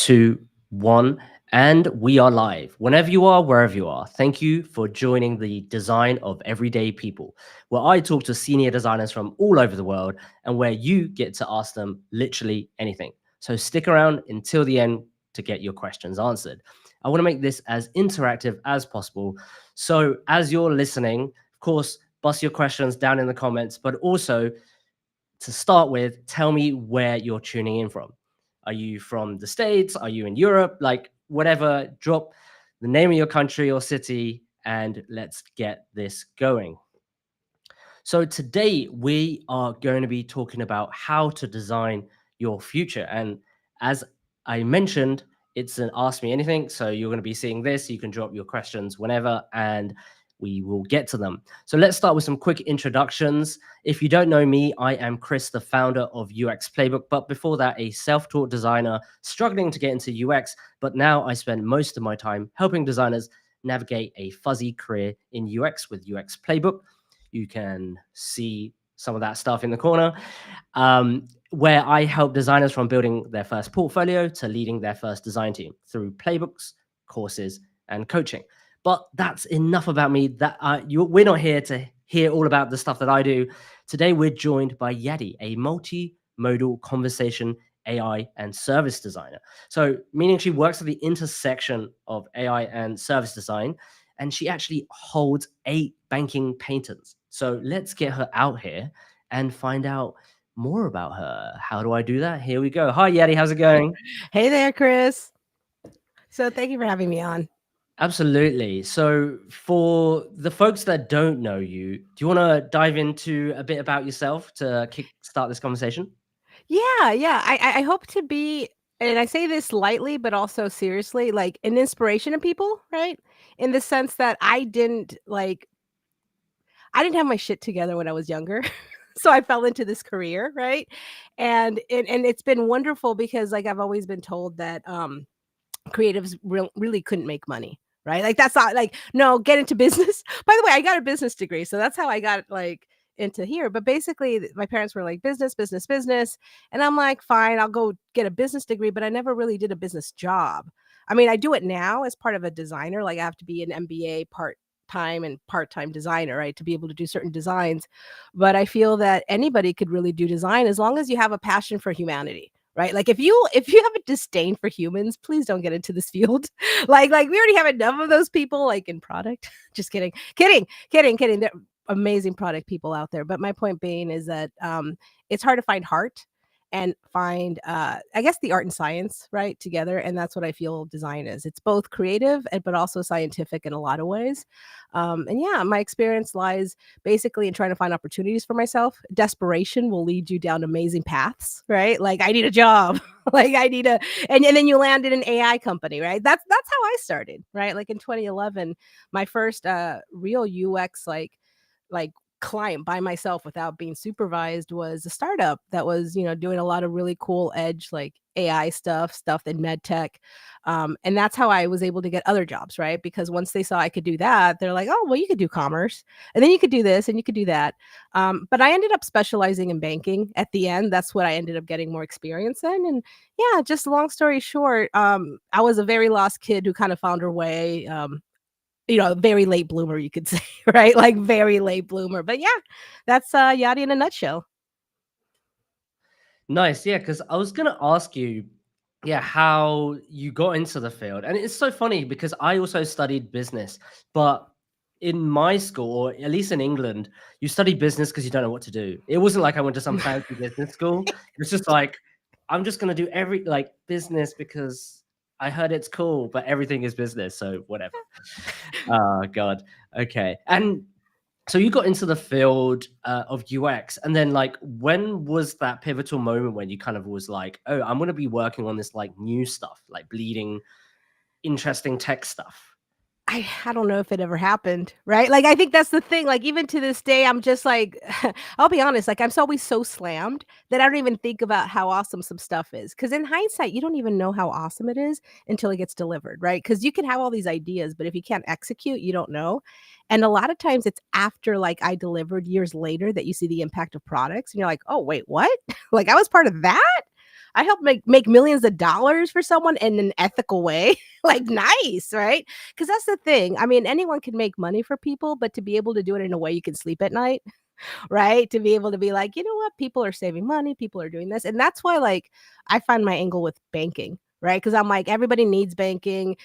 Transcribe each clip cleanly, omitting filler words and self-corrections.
two, one, and we are live. Whenever you are, wherever you are, thank you for joining the Design of Everyday People, where I talk to senior designers from all over the world and where you get to ask them literally anything. So stick around until the end to get your questions answered. I want to make this as interactive as possible. So as you're listening, of course, bust your questions down in the comments, but also to start with, tell me where you're tuning in from. Are you from the States? Are you in Europe? Like, whatever, drop the name of your country or city and let's get this going. So, today we are going to be talking about how to design your future. And as I mentioned, it's an Ask Me Anything. So, you're going to be seeing this. You can drop your questions whenever and we will get to them. So let's start with some quick introductions. If you don't know me, I am Chris, the founder of UX Playbook, but before that, a self-taught designer struggling to get into UX, but now I spend most of my time helping designers navigate a fuzzy career in UX with UX Playbook. You can see some of that stuff in the corner, where I help designers from building their first portfolio to leading their first design team through playbooks, courses, and coaching. But that's enough about me. We're not here to hear all about the stuff that I do. Today, we're joined by Yaddy, a multimodal conversation AI and service designer. So, meaning she works at the intersection of AI and service design, and she actually holds 8 banking patents. So, let's get her out here and find out more about her. How do I do that? Here we go. Hi, Yaddy. How's it going? Hey there, Chris. So thank you for having me on. Absolutely. So, for the folks that don't know you, do you want to dive into a bit about yourself to start this conversation? Yeah. I hope to be, and I say this lightly, but also seriously, like an inspiration to people, right? In the sense that I didn't have my shit together when I was younger. So I fell into this career, right? And it's been wonderful because like I've always been told that creatives really couldn't make money, right? Like that's not like no, get into business. By the way, I got a business degree, so that's how I got like into here. But basically, my parents were like business, and I'm like, fine, I'll go get a business degree. But I never really did a business job. I mean, I do it now as part of a designer. Like I have to be an MBA part-time and part-time designer, right, to be able to do certain designs. But I feel that anybody could really do design as long as you have a passion for humanity, right? Like if you have a disdain for humans, please don't get into this field. Like we already have enough of those people like in product. Just kidding. They're amazing product people out there. But my point being is that it's hard to find heart and find I guess the art and science right together, and that's what I feel design is. It's both creative but also scientific in a lot of ways. And yeah, my experience lies basically in trying to find opportunities for myself. Desperation will lead you down amazing paths, right? Like I need a job, like I need a, and then you land in an AI company, right? That's how I started, right? Like in 2011, my first real UX like client by myself without being supervised was a startup that was, doing a lot of really cool edge like AI stuff in med tech. And that's how I was able to get other jobs, right? Because once they saw I could do that, they're like, oh, well, you could do commerce and then you could do this and you could do that. But I ended up specializing in banking at the end. That's what I ended up getting more experience in. And yeah, just long story short, I was a very lost kid who kind of found her way. Very late bloomer, you could say, right? Like very late bloomer. But yeah, that's Yachty in a nutshell. Nice. Yeah, because I was going to ask you, yeah, how you got into the field. And it's so funny because I also studied business, but in my school, or at least in England, you study business because you don't know what to do. It wasn't like I went to some fancy business school. It's just like, I'm just going to do like business because I heard it's cool, but everything is business. So whatever. Oh, God. Okay. And so you got into the field of UX, and then like, when was that pivotal moment when you kind of was like, oh, I'm going to be working on this like new stuff, like bleeding, interesting tech stuff? I don't know if it ever happened, right? Like, I think that's the thing. Like, even to this day, I'm just like, I'll be honest, like, I'm always so slammed that I don't even think about how awesome some stuff is. Because in hindsight, you don't even know how awesome it is until it gets delivered, right? Because you can have all these ideas, but if you can't execute, you don't know. And a lot of times it's after like I delivered years later that you see the impact of products and you're like, oh, wait, what? Like, I was part of that? I help make millions of dollars for someone in an ethical way. Like, nice, right? Because that's the thing. I mean, anyone can make money for people, but to be able to do it in a way you can sleep at night, right? To be able to be like, you know what? People are saving money, people are doing this. And that's why, like, I find my angle with banking, right? Because I'm like, everybody needs banking.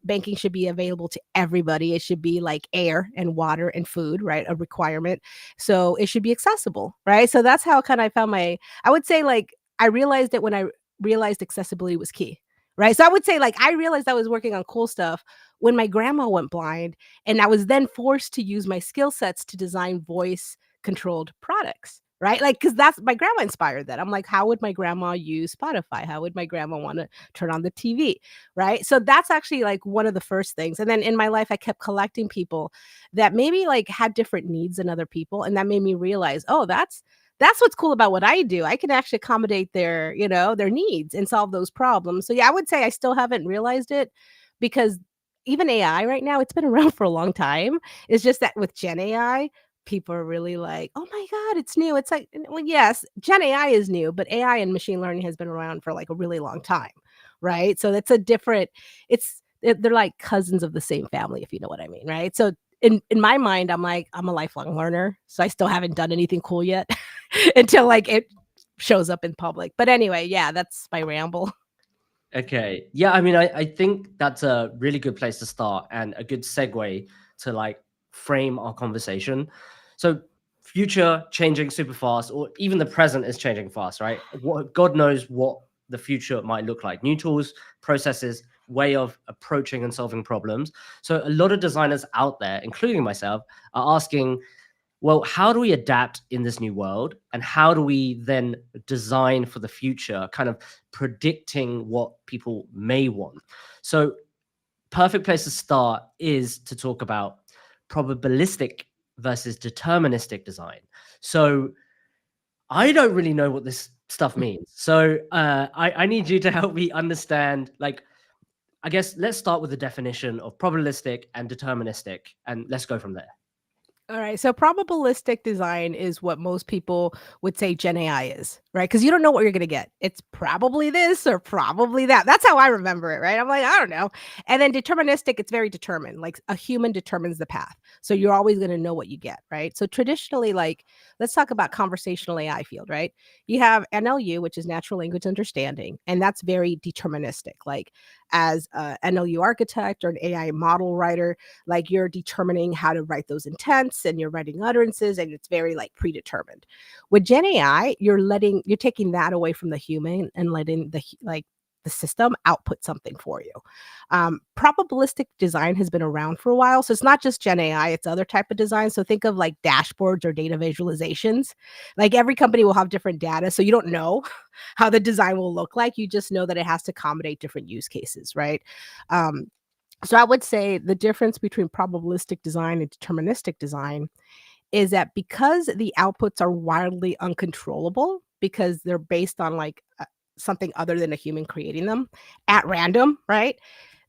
Banking should be available to everybody. It should be like air and water and food, right? A requirement. So it should be accessible, right? So that's how kind of I found I would say, like, I realized it when I realized accessibility was key. Right. So I would say, like, I realized I was working on cool stuff when my grandma went blind, and I was then forced to use my skill sets to design voice controlled products, right? Like, because that's my grandma inspired that. I'm like, how would my grandma use Spotify? How would my grandma want to turn on the TV? Right. So that's actually like one of the first things. And then in my life, I kept collecting people that maybe like had different needs than other people. And that made me realize, oh, that's what's cool about what I do. I can actually accommodate their, their needs and solve those problems. So yeah, I would say I still haven't realized it because even AI right now, it's been around for a long time. It's just that with Gen AI, people are really like, "Oh my god, it's new." It's like, well, yes, Gen AI is new, but AI and machine learning has been around for like a really long time, right? So that's a different they're like cousins of the same family, if you know what I mean, right? So in my mind, I'm like, I'm a lifelong learner, so I still haven't done anything cool yet until like it shows up in public. But anyway, yeah, that's my ramble. Okay. Yeah, I mean, I think that's a really good place to start and a good segue to like frame our conversation. So future changing super fast, or even the present is changing fast, right? What God knows what the future might look like. New tools, processes, way of approaching and solving problems. So a lot of designers out there, including myself, are asking, well, how do we adapt in this new world? And how do we then design for the future, kind of predicting what people may want? So, perfect place to start is to talk about probabilistic versus deterministic design. So, I don't really know what this stuff means. So, I need you to help me understand, like, I guess let's start with the definition of probabilistic and deterministic, and let's go from there. All right. So probabilistic design is what most people would say Gen AI is, right? Because you don't know what you're going to get. It's probably this or probably that. That's how I remember it, right? I'm like, I don't know. And then deterministic, it's very determined. Like a human determines the path. So you're always going to know what you get, right? So traditionally, like, let's talk about conversational AI field, right? You have NLU, which is natural language understanding, and that's very deterministic. Like, as an NLU architect or an AI model writer, like you're determining how to write those intents and you're writing utterances, and it's very like predetermined. With Gen AI, you're taking that away from the human and letting the system output something for you. Probabilistic design has been around for a while, so it's not just Gen AI; it's other type of design. So think of like dashboards or data visualizations. Like every company will have different data, so you don't know how the design will look like. You just know that it has to accommodate different use cases, right? Um, so I would say the difference between probabilistic design and deterministic design is that because the outputs are wildly uncontrollable, because they're based on like something other than a human creating them at random, right?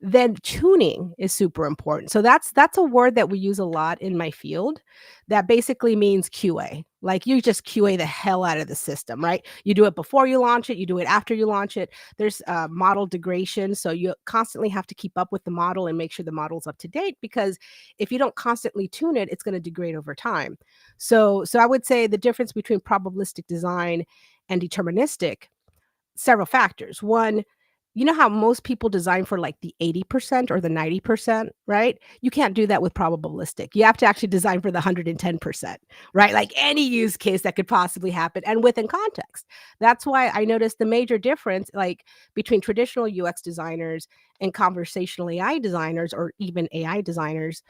Then tuning is super important. So that's a word that we use a lot in my field that basically means QA. Like you just QA the hell out of the system, right? You do it before you launch it, you do it after you launch it. There's model degradation, so you constantly have to keep up with the model and make sure the model's up to date, because if you don't constantly tune it, it's going to degrade over time. So I would say the difference between probabilistic design and deterministic, several factors. One, you know how most people design for like the 80% or the 90%, right? You can't do that with probabilistic. You have to actually design for the 110%, right? Like any use case that could possibly happen and within context. That's why I noticed the major difference, like between traditional UX designers and conversational AI designers, or even AI designers,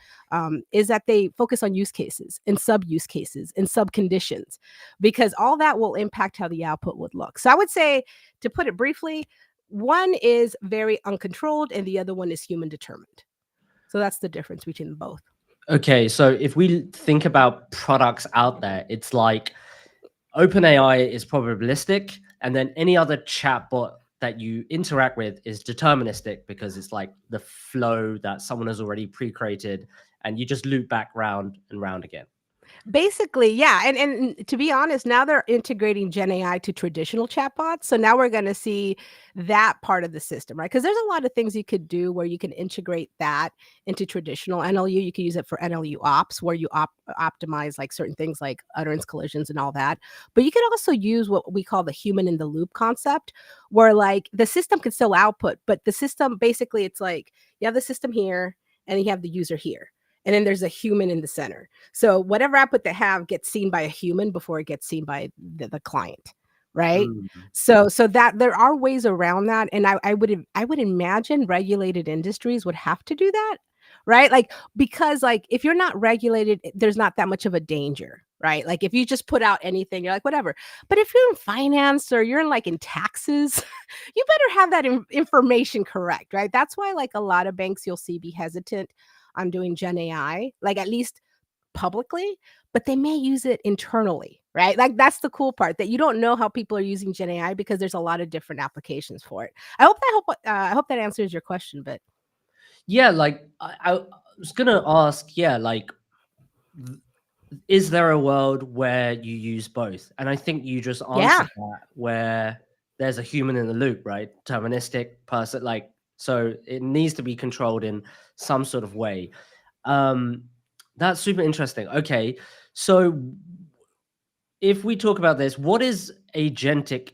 is that they focus on use cases and sub use cases and sub conditions, because all that will impact how the output would look. So I would say, to put it briefly, one is very uncontrolled and the other one is human determined. So that's the difference between both. Okay, so if we think about products out there, it's like OpenAI is probabilistic, and then any other chatbot that you interact with is deterministic, because it's like the flow that someone has already pre-created, and you just loop back round and round again. Basically, yeah, and to be honest, now they're integrating Gen AI to traditional chatbots, so now we're gonna see that part of the system, right? Because there's a lot of things you could do where you can integrate that into traditional NLU. You can use it for NLU ops, where you optimize, like, certain things like utterance collisions and all that, but you can also use what we call the human in the loop concept, where, like, the system can still output, but the system basically, it's like, you have the system here, and you have the user here, and then there's a human in the center. So whatever output they have gets seen by a human before it gets seen by the client, right? Mm. So that there are ways around that, and I would imagine regulated industries would have to do that, right? Like, because, like, if you're not regulated, there's not that much of a danger, right? Like, if you just put out anything, you're like, whatever. But if you're in finance or you're in, like, in taxes, you better have that information correct, right? That's why, like, a lot of banks you'll see be hesitant on doing Gen AI, like, at least publicly, but they may use it internally, right? Like, that's the cool part, that you don't know how people are using Gen AI because there's a lot of different applications for it. I hope that answers your question, but Yeah, like I was gonna ask, yeah, like th- is there a world where you use both? And I think you just yeah. answered that, where there's a human in the loop, right? Deterministic person, like, so it needs to be controlled in some sort of way. Um, that's super interesting. Okay, so if we talk about this, what is agentic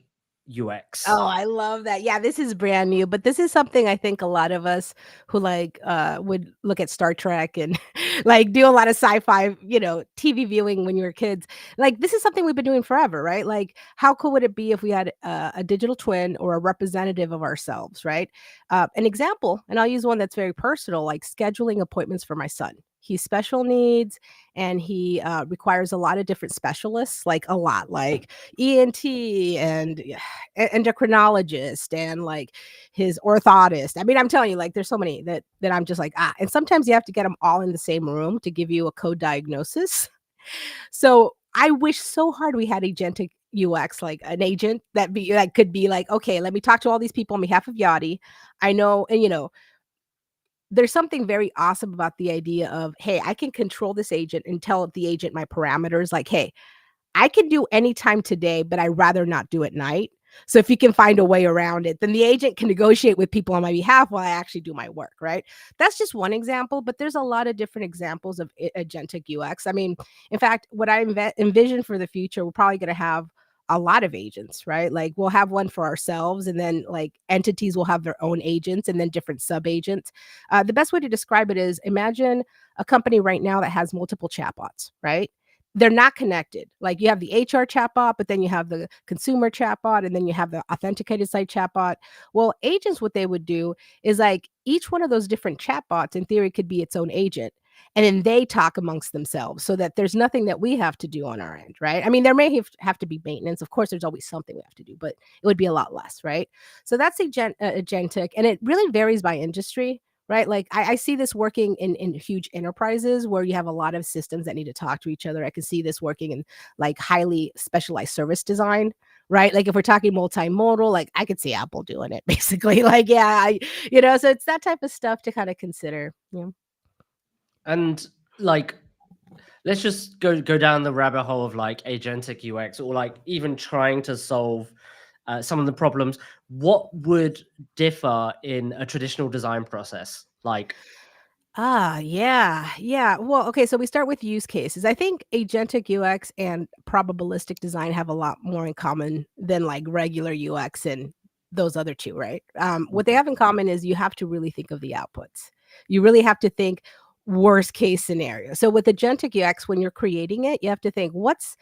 UX? Oh, I love that. Yeah, this is brand new, but this is something I think a lot of us who, like, would look at Star Trek and like do a lot of sci-fi, TV viewing when you were kids. Like, this is something we've been doing forever, right? Like, how cool would it be if we had a digital twin or a representative of ourselves, right? An example, and I'll use one that's very personal, like scheduling appointments for my son. He's special needs, and he requires a lot of different specialists, like a lot, like ENT and endocrinologist and, like, his orthotist. I mean, I'm telling you, like, there's so many that I'm just like, and sometimes you have to get them all in the same room to give you a code diagnosis. So I wish so hard we had agentic UX, like an agent that be like could be like, okay, let me talk to all these people on behalf of Yachty. I know, and there's something very awesome about the idea of, hey, I can control this agent and tell the agent my parameters, like, hey, I can do any time today, but I'd rather not do at night. So if you can find a way around it, then the agent can negotiate with people on my behalf while I actually do my work, right? That's just one example, but there's a lot of different examples of agentic UX. I mean, in fact, what I envision for the future, we're probably going to have a lot of agents, right? Like, we'll have one for ourselves, and then, like, entities will have their own agents and then different sub agents. The best way to describe it is, imagine a company right now that has multiple chatbots, right? They're not connected. Like, you have the HR chatbot, but then you have the consumer chatbot, and then you have the authenticated site chatbot. Well, agents, what they would do is, like, each one of those different chatbots in theory could be its own agent. And then they talk amongst themselves so that there's nothing that we have to do on our end, right? I mean, there may have to be maintenance. Of course, there's always something we have to do, but it would be a lot less, right? So that's agentic, and it really varies by industry, right? Like, I see this working in huge enterprises where you have a lot of systems that need to talk to each other. I can see this working in, like, highly specialized service design, right? Like, if we're talking multimodal, like, I could see Apple doing it basically. Like, yeah, so it's that type of stuff to kind of consider. Yeah. And like, let's just go down the rabbit hole of like agentic UX, or like even trying to solve some of the problems. What would differ in a traditional design process? Like, Yeah, yeah. Well, okay, so we start with use cases. I think agentic UX and probabilistic design have a lot more in common than, like, regular UX and those other two, right? What they have in common is you have to really think of the outputs. You really have to think worst case scenario. So with agentic UX, when you're creating it, you have to think, what's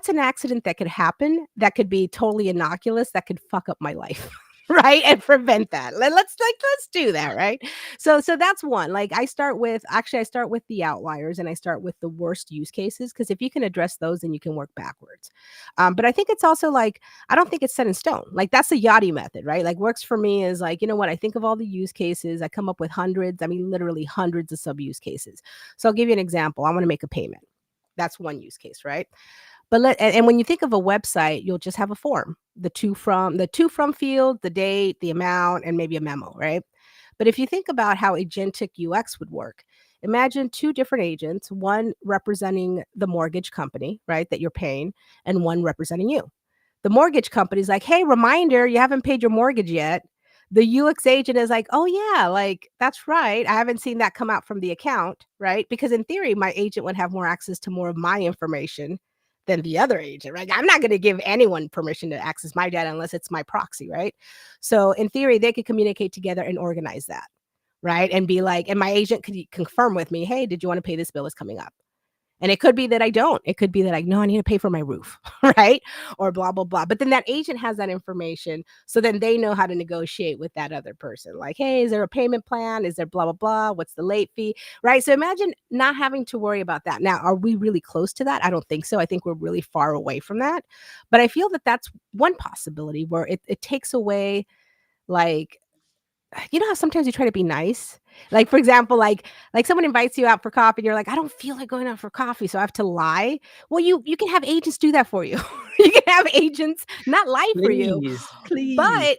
an accident that could happen that could be totally innocuous, that could fuck up my life, right? And prevent that. Let's do that, right? So that's one. Like, I start with the outliers, and I start with the worst use cases, because if you can address those, then you can work backwards. But I think it's also like, I don't think it's set in stone. Like, that's the Yachty method, right? Like, works for me is like, you know what? I think of all the use cases. I come up with hundreds. I mean, literally hundreds of sub use cases. So I'll give you an example. I want to make a payment. That's one use case, right? But and when you think of a website, you'll just have a form, the to from field, the date, the amount, and maybe a memo, right? But if you think about how agentic UX would work, Imagine two different agents, one representing the mortgage company, right, that you're paying, and one representing you. The mortgage company's like, "Hey, reminder, you haven't paid your mortgage yet." The UX agent is like, "Oh, yeah, like, that's right. I haven't seen that come out from the account," right? Because in theory, my agent would have more access to more of my information than the other agent, right? I'm not gonna give anyone permission to access my data unless it's my proxy, right? So in theory, they could communicate together and organize that, right? And be like, and my agent could confirm with me, "Hey, did you wanna pay this bill? It's coming up." And it could be that I don't. It could be that no, I need to pay for my roof, right? Or blah, blah, blah. But then that agent has that information. So then they know how to negotiate with that other person. Like, hey, is there a payment plan? Is there blah, blah, blah? What's the late fee? Right. So imagine not having to worry about that. Now, are we really close to that? I don't think so. I think we're really far away from that. But I feel that that's one possibility where it takes away, like, you know how sometimes you try to be nice? Like, for example, like someone invites you out for coffee and you're like, "I don't feel like going out for coffee, so I have to lie." Well, you can have agents do that for you. You can have agents not lie for you, Please, please.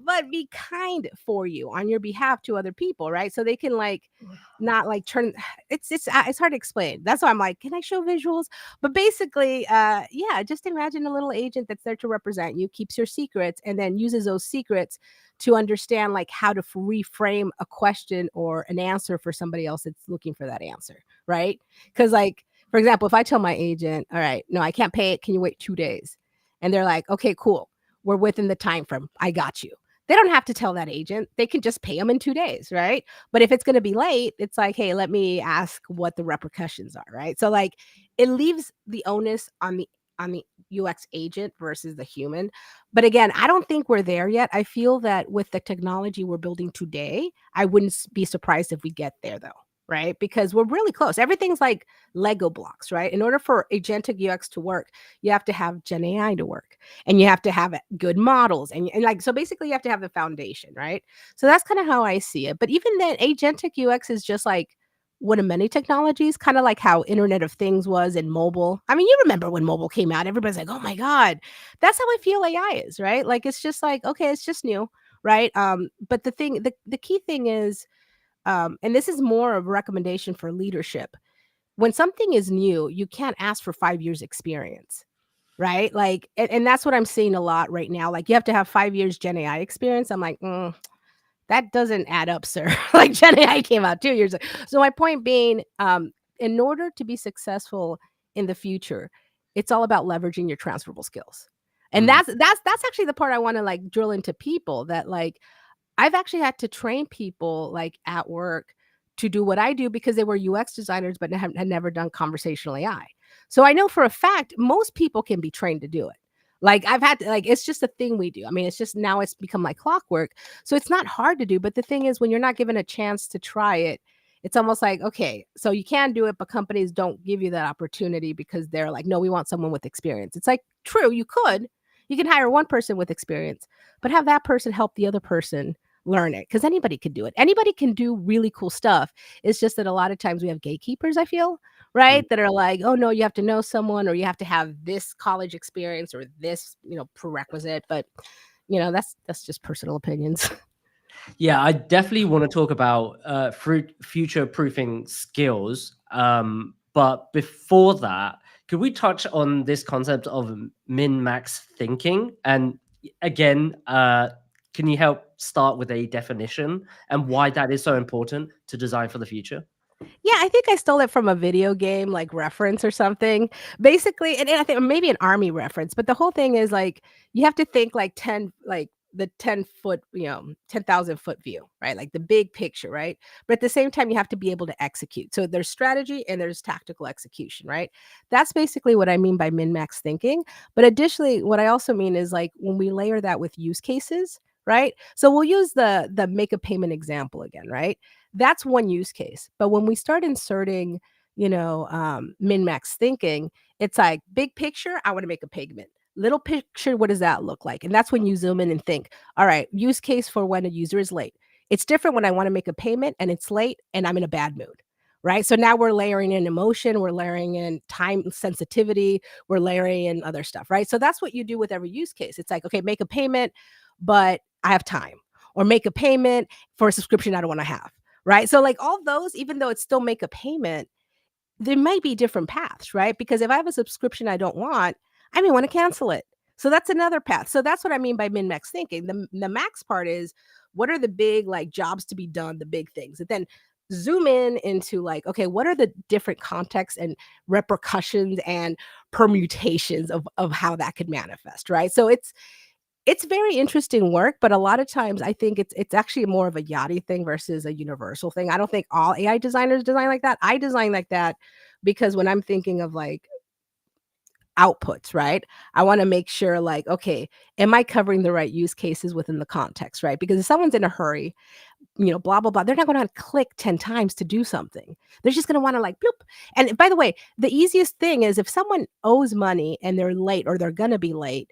but be kind for you on your behalf to other people, right? So they can, like, not, like, turn it's hard to explain. That's why I'm like, "Can I show visuals?" But basically, yeah, just imagine a little agent that's there to represent you, keeps your secrets, and then uses those secrets to understand, like, how to reframe a question or an answer for somebody else that's looking for that answer, right? Because, like, for example, if I tell my agent, "All right, no, I can't pay it. Can you wait 2 days?" And they're like, "Okay, cool. We're within the time frame. I got you." They don't have to tell that agent. They can just pay them in 2 days, right? But if it's going to be late, it's like, "Hey, let me ask what the repercussions are," right? So, like, it leaves the onus on the UX agent versus the human. But again, I don't think we're there yet. I feel that with the technology we're building today, I wouldn't be surprised if we get there though, right? Because we're really close. Everything's like Lego blocks, right? In order for agentic UX to work, you have to have Gen AI to work, and you have to have good models, and like, so basically you have to have the foundation, right? So that's kind of how I see it. But even then, agentic UX is just like one of many technologies, kind of like how Internet of Things was in mobile. I mean, you remember when mobile came out, everybody's like, "Oh my God." That's how I feel AI is, right? Like, it's just like, okay, it's just new, right? But the key thing is, and this is more of a recommendation for leadership. When something is new, you can't ask for 5 years experience, right? Like, and that's what I'm seeing a lot right now. Like, you have to have 5 years Gen AI experience. I'm like, that doesn't add up, sir. Like, Gen AI came out 2 years ago. So my point being, in order to be successful in the future, it's all about leveraging your transferable skills. And Mm. that's actually the part I want to, like, drill into people, that, like, I've actually had to train people, like, at work to do what I do because they were UX designers but had never done conversational AI. So I know for a fact most people can be trained to do it. Like, I've had to, like, it's just a thing we do. I mean, it's just now it's become like clockwork. So it's not hard to do, but the thing is when you're not given a chance to try it, it's almost like, okay, so you can do it, but companies don't give you that opportunity because they're like, "No, we want someone with experience." It's like, true, you could. You can hire one person with experience, but have that person help the other person learn it, because anybody can do it. Anybody can do really cool stuff. It's just that a lot of times we have gatekeepers, I feel, Mm. right? That are like, "Oh no, you have to know someone, or you have to have this college experience or this, prerequisite." But that's just personal opinions. Yeah, I definitely want to talk about future proofing skills. But before that, could we touch on this concept of min max thinking? And again, can you help start with a definition and why that is so important to design for the future? Yeah, I think I stole it from a video game, like, reference or something. Basically, and I think maybe an army reference, but the whole thing is, like, you have to think like 10, like, the 10-foot, 10,000-foot view, right? Like, the big picture, right? But at the same time, you have to be able to execute. So there's strategy and there's tactical execution, right? That's basically what I mean by min-max thinking. But additionally, what I also mean is, like, when we layer that with use cases, right? So we'll use the make a payment example again, right? That's one use case. But when we start inserting, min-max thinking, it's like, big picture, I want to make a payment. Little picture, what does that look like? And that's when you zoom in and think, all right, use case for when a user is late. It's different when I want to make a payment and it's late and I'm in a bad mood. Right. So now we're layering in emotion, we're layering in time sensitivity, we're layering in other stuff. Right. So that's what you do with every use case. It's like, okay, make a payment, but I have time, or make a payment for a subscription I don't want to have. right? So like all those, even though it's still make a payment, there might be different paths, right? Because if I have a subscription I don't want, I may want to cancel it. So that's another path. So that's what I mean by min-max thinking. The max part is what are the big like jobs to be done, the big things. And then zoom in into like, okay, what are the different contexts and repercussions and permutations of how that could manifest, right? So it's very interesting work, but a lot of times I think it's actually more of a Yachty thing versus a universal thing. I don't think all AI designers design like that. I design like that because when I'm thinking of like outputs, right? I want to make sure like, okay, am I covering the right use cases within the context, right? Because if someone's in a hurry, blah, blah, blah. They're not going to click 10 times to do something. They're just going to want to like, bloop. And by the way, the easiest thing is if someone owes money and they're late or they're going to be late,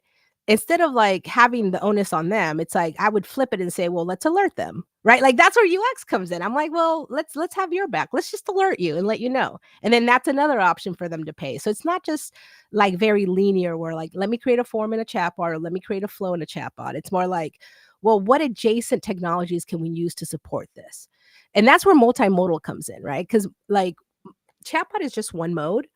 instead of like having the onus on them, it's like I would flip it and say, well, let's alert them, right? Like that's where UX comes in. I'm like, well, let's have your back. Let's just alert you and let you know. And then that's another option for them to pay. So it's not just like very linear where like, let me create a form in a chatbot or let me create a flow in a chatbot. It's more like, well, what adjacent technologies can we use to support this? And that's where multimodal comes in, right? Because like chatbot is just one mode,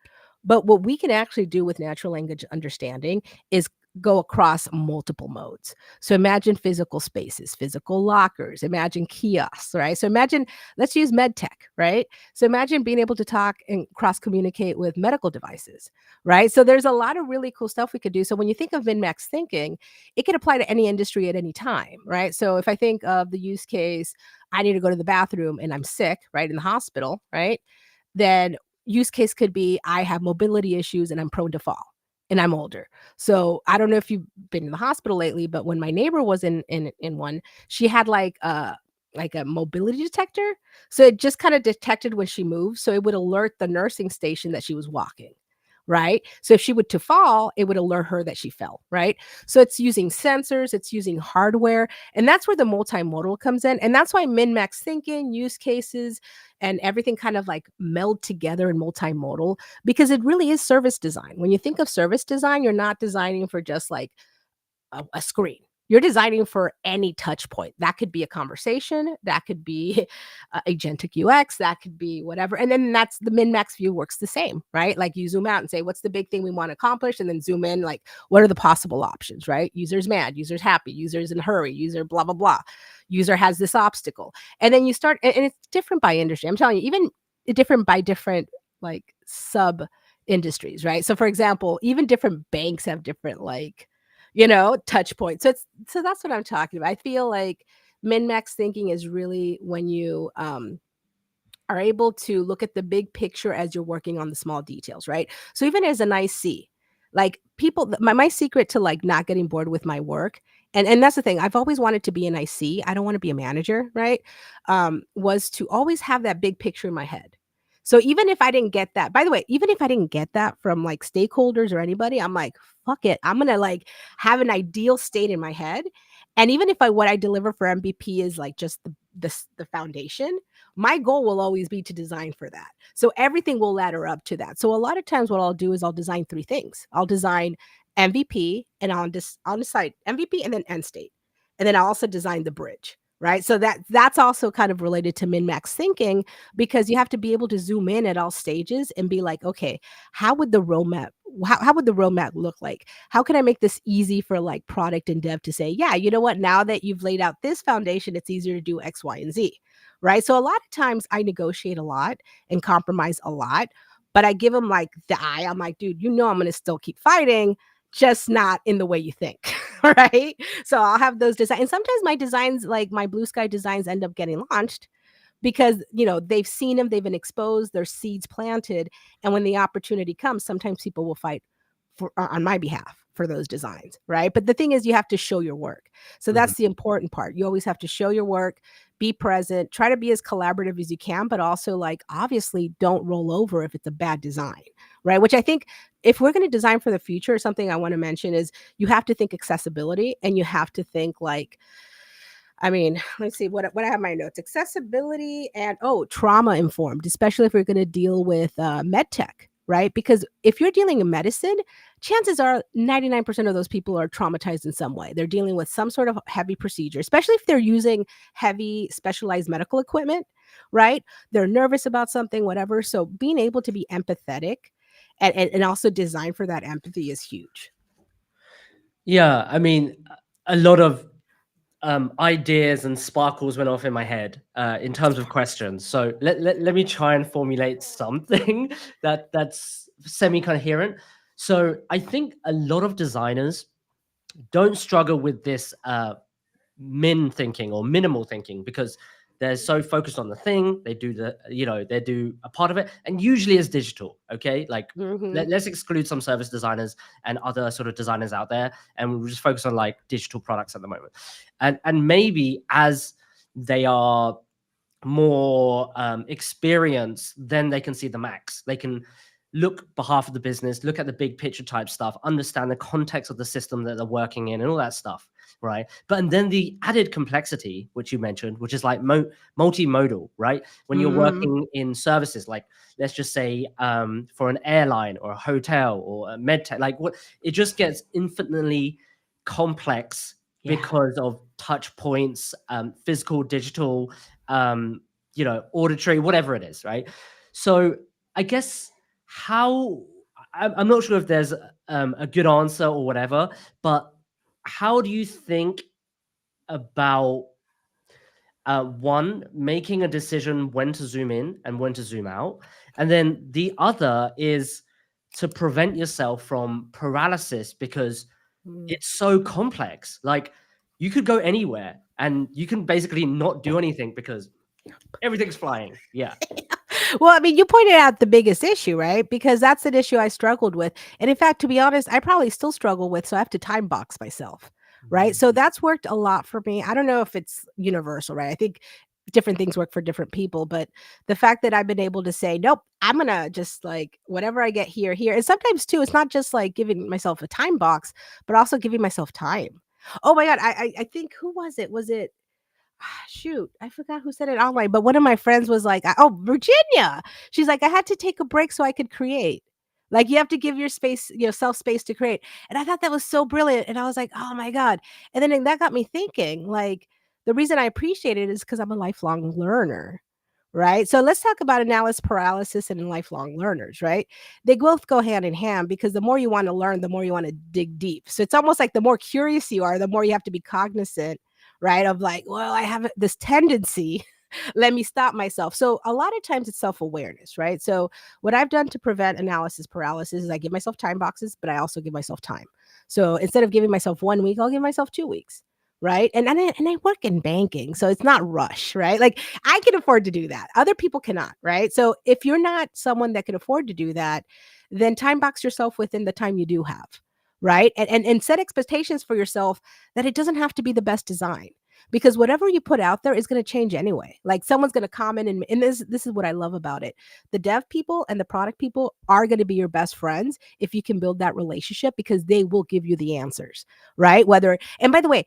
but what we can actually do with natural language understanding is go across multiple modes. So imagine physical spaces, physical lockers, imagine kiosks, right? So imagine, let's use med tech, right? So imagine being able to talk and cross communicate with medical devices, right? So there's a lot of really cool stuff we could do. So when you think of min-max thinking, it could apply to any industry at any time, right? So if I think of the use case, I need to go to the bathroom and I'm sick, right, in the hospital, right? Then use case could be I have mobility issues and I'm prone to fall and I'm older. So I don't know if you've been in the hospital lately, but when my neighbor was in one, she had like a mobility detector. So it just kind of detected when she moved. So it would alert the nursing station that she was walking. Right. So if she would to fall, it would alert her that she fell. Right. So it's using sensors, it's using hardware. And that's where the multimodal comes in. And that's why min max thinking, use cases, and everything kind of like meld together in multimodal because it really is service design. When you think of service design, you're not designing for just like a screen. You're designing for any touch point. That could be a conversation, that could be agentic UX, that could be whatever. And then that's the min-max view works the same, right? Like you zoom out and say, what's the big thing we want to accomplish? And then zoom in, like, what are the possible options, right? User's mad, user's happy, user's in a hurry, user blah, blah, blah. User has this obstacle. And then you start, and it's different by industry. I'm telling you, even different by different like sub industries, right? So for example, even different banks have different like touch points. So that's what I'm talking about. I feel like min-max thinking is really when you are able to look at the big picture as you're working on the small details, right? So even as an IC, like people, my secret to like not getting bored with my work, and that's the thing, I've always wanted to be an IC. I don't want to be a manager, right? Was to always have that big picture in my head. So even if I didn't get that, by the way, even if I didn't get that from like stakeholders or anybody, I'm like, fuck it. I'm gonna like have an ideal state in my head. And even if what I deliver for MVP is like just the foundation, my goal will always be to design for that. So everything will ladder up to that. So a lot of times what I'll do is I'll design three things. I'll design MVP and I'll decide MVP and then end state. And then I'll also design the bridge. Right. So that's also kind of related to min-max thinking because you have to be able to zoom in at all stages and be like, okay, how would the roadmap how would the roadmap look like? How can I make this easy for like product and dev to say, yeah, you know what? Now that you've laid out this foundation, it's easier to do X, Y, and Z. Right. So a lot of times I negotiate a lot and compromise a lot, but I give them like the eye. I'm like, dude, I'm going to still keep fighting, just not in the way you think. Right. So I'll have those designs. And sometimes my designs, like my blue sky designs, end up getting launched because they've seen them, they've been exposed, their seeds planted, and when the opportunity comes, sometimes people will fight for on my behalf for those designs, right? But the thing is, you have to show your work. So Mhm. that's the important part. You always have to show your work, be present, try to be as collaborative as you can, but also like obviously don't roll over if it's a bad design, right? Which I think if we're going to design for the future, something I want to mention is you have to think accessibility and you have to think like I mean, let's see what I have in my notes. Accessibility and trauma informed, especially if we're going to deal with med tech, right? Because if you're dealing in medicine, chances are 99% of those people are traumatized in some way. They're dealing with some sort of heavy procedure, especially if they're using heavy specialized medical equipment. right? They're nervous about something, whatever. So being able to be empathetic and also design for that empathy is huge. Yeah, I mean, a lot of ideas and sparkles went off in my head in terms of questions. So let me try and formulate something that's semi-coherent. So I think a lot of designers don't struggle with this min thinking or minimal thinking because they're so focused on the thing. They do they do a part of it, and usually it's digital. Okay, like Hmm. let's exclude some service designers and other sort of designers out there, and we'll just focus on like digital products at the moment. And maybe as they are more experience, then they can see the max. They can look behalf of the business, look at the big picture type stuff, understand the context of the system that they're working in, and all that stuff, right? But and then the added complexity, which you mentioned, which is like multimodal, right? When you're Hmm. working in services, like let's just say for an airline or a hotel or a med tech, like what it just gets infinitely complex Yeah. because of touch points, physical, digital, auditory, whatever it is, right? So I guess how I'm not sure if there's a good answer or whatever, but how do you think about one, making a decision when to zoom in and when to zoom out, and then the other is to prevent yourself from paralysis because Mm. it's so complex. Like you could go anywhere and you can basically not do anything because everything's flying. Yeah. Well, I mean, you pointed out the biggest issue, right? Because that's an issue I struggled with. And in fact, to be honest, I probably still struggle with. So I have to time box myself, right? So Mhm. that's worked a lot for me. I don't know if it's universal, right? I think different things work for different people, but the fact that I've been able to say, nope, I'm going to just like whatever I get here, here. And sometimes too, it's not just like giving myself a time box, but also giving myself time. Oh my God. I think who was it? Was it shoot, I forgot who said it online, but one of my friends was like, "Oh, Virginia." She's like, "I had to take a break so I could create." Like you have to give your space, yourself space to create. And I thought that was so brilliant. And I was like, "Oh my God." And then that got me thinking, like, the reason I appreciate it is because I'm a lifelong learner. Right. So let's talk about analysis paralysis and lifelong learners, right? They both go hand in hand because the more you want to learn, the more you want to dig deep. So it's almost like the more curious you are, the more you have to be cognizant, right? Of like, well, I have this tendency. Let me stop myself. So a lot of times it's self-awareness, right? So what I've done to prevent analysis paralysis is I give myself time boxes, but I also give myself time. So instead of giving myself 1 week, I'll give myself 2 weeks. Right. And I work in banking. So it's not rush, right? Like I can afford to do that. Other people cannot, right? So if you're not someone that can afford to do that, then time box yourself within the time you do have, right? And set expectations for yourself that it doesn't have to be the best design because whatever you put out there is going to change anyway. Like someone's going to comment and this is what I love about it. The dev people and the product people are going to be your best friends if you can build that relationship because they will give you the answers, right? Whether and by the way,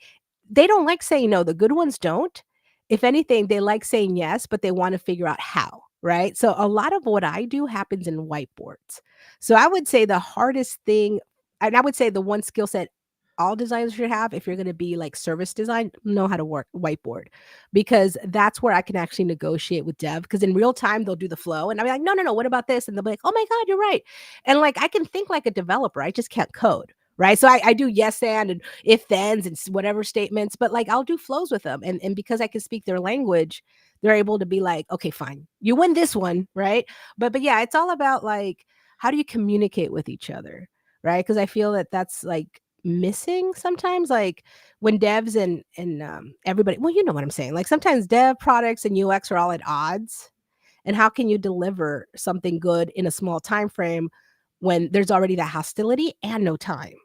they don't like saying no. The good ones don't. If anything, they like saying yes, but they want to figure out how, right? So a lot of what I do happens in whiteboards. So I would say the hardest thing, and I would say the one skill set all designers should have if you're going to be like service design, know how to work whiteboard because that's where I can actually negotiate with dev because in real time they'll do the flow and I'll be like, no, no, no, what about this? And they'll be like, oh my God, you're right. And like I can think like a developer, I just can't code. Right. So I do yes and if thens and whatever statements, but like I'll do flows with them. And because I can speak their language, they're able to be like, okay, fine, you win this one. Right. But yeah, it's all about like, how do you communicate with each other? Right. Because I feel that that's like missing sometimes, like when devs and everybody, well, you know what I'm saying. Like sometimes dev products and UX are all at odds and how can you deliver something good in a small time frame when there's already that hostility and no time,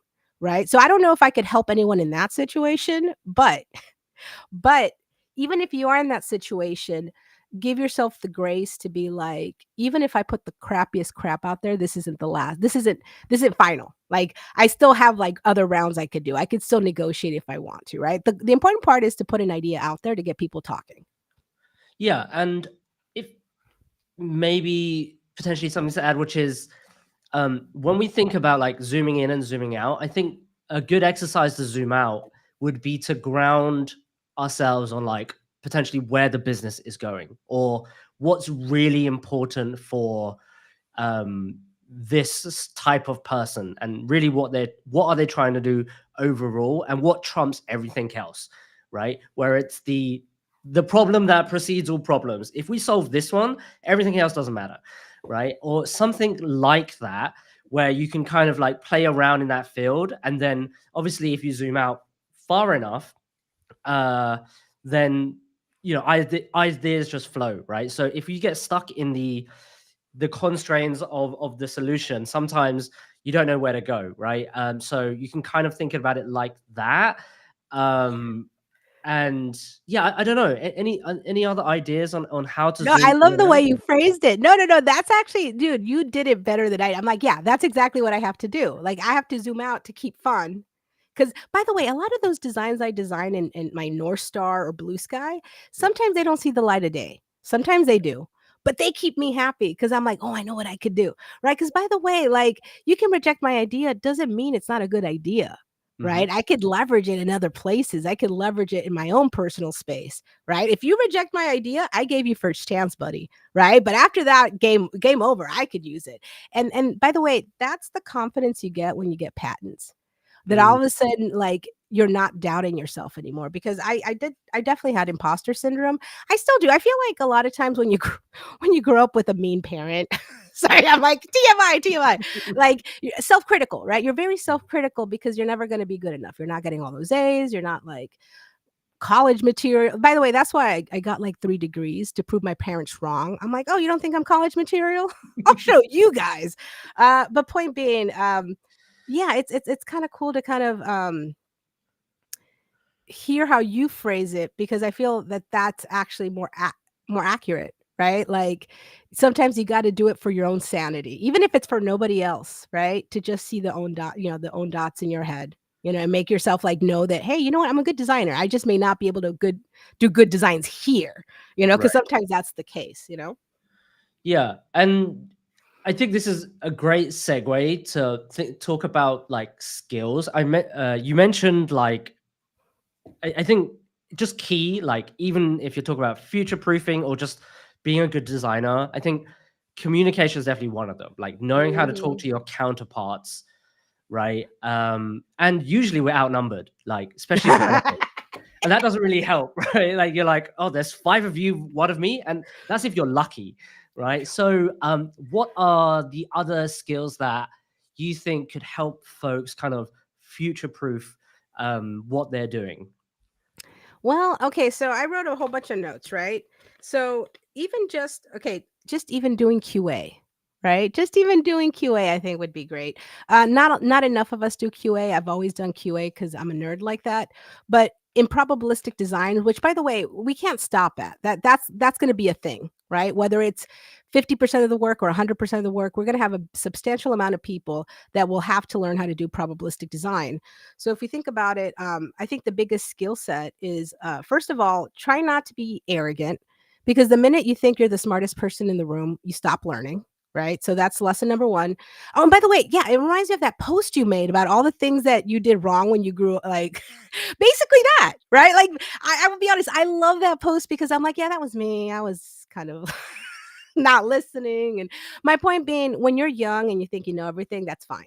right? So I don't know if I could help anyone in that situation, but even if you are in that situation, give yourself the grace to be like, even if I put the crappiest crap out there, this isn't the last. This isn't final. Like I still have like other rounds I could do. I could still negotiate if I want to, right? The important part is to put an idea out there to get people talking. Yeah, and if maybe potentially something to add, which is when we think about like zooming in and zooming out, I think a good exercise to zoom out would be to ground ourselves on like potentially where the business is going, or what's really important for this type of person, and really what are they trying to do overall, and what trumps everything else, right? Where it's the problem that precedes all problems. If we solve this one, everything else doesn't matter, right? Or something like that, where you can kind of like play around in that field. And then obviously if you zoom out far enough, then ideas just flow, right? So if you get stuck in the constraints of the solution, sometimes you don't know where to go, right? So you can kind of think about it like that. And yeah, I don't know, any other ideas on how to No, zoom I love the way around? you phrased it. No, that's actually, dude, you did it better than I'm like, yeah, that's exactly what I have to do. Like, I have to zoom out to keep fun. Because, by the way, a lot of those designs I design in my North Star or Blue Sky, sometimes they don't see the light of day. Sometimes they do. But they keep me happy because I'm like, oh, I know what I could do. Right. Because, by the way, like, you can reject my idea. Doesn't mean it's not a good idea. Mhm. Right. I could leverage it in other places. I could leverage it in my own personal space. Right. If you reject my idea, I gave you first chance, buddy. Right. But after that, game over. I could use it. And by the way, that's the confidence you get when you get patents, that all Mm. of a sudden, like, you're not doubting yourself anymore. Because I definitely had imposter syndrome. I still do. I feel like a lot of times when you when you grow up with a mean parent, sorry, I'm like TMI, like, self-critical, right? You're very self-critical because you're never going to be good enough. You're not getting all those A's. You're not like college material. By the way, that's why I got like 3 degrees to prove my parents wrong. I'm like, oh, you don't think I'm college material? I'll show you guys. But point being, yeah, it's kind of cool to kind of hear how you phrase it, because I feel that that's actually more accurate, right? Like, sometimes you got to do it for your own sanity, even if it's for nobody else, right? To just see the own dots in your head, and make yourself like know that, hey, you know what? I'm a good designer. I just may not be able to do good designs here, because Right. sometimes that's the case. Yeah, and I think this is a great segue to talk about like skills. You mentioned like I think just key, like even if you're talking about future proofing or just being a good designer, I think communication is definitely one of them. Like knowing how to talk Hmm. to your counterparts, right? And usually we're outnumbered, like especially developers. And that doesn't really help, right? Like you're like, oh, there's 5 of you, 1 of me, and that's if you're lucky, right? So what are the other skills that you think could help folks kind of future proof what they're doing? Well, okay, so I wrote a whole bunch of notes, right? So just even doing QA, right? Just even doing QA, I think would be great. Not enough of us do QA. I've always done QA because I'm a nerd like that. But in probabilistic design, which by the way, we can't stop at that's going to be a thing, right? Whether it's 50% of the work or 100% of the work, we're going to have a substantial amount of people that will have to learn how to do probabilistic design. So if you think about it, I think the biggest skill set is, first of all, try not to be arrogant, because the minute you think you're the smartest person in the room, you stop learning. Right. So that's lesson number one. Oh, and by the way, yeah, it reminds me of that post you made about all the things that you did wrong when you grew up. Like, basically that, right? Like, I will be honest, I love that post because I'm like, yeah, that was me. I was kind of not listening. And my point being, when you're young and you think you know everything, that's fine.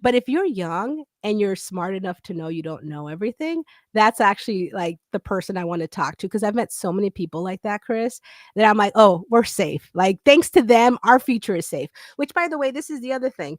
But if you're young and you're smart enough to know you don't know everything, that's actually like the person I want to talk to, because I've met so many people like that, Chris, that I'm like, oh, we're safe. Like, thanks to them, our future is safe. Which, by the way, this is the other thing.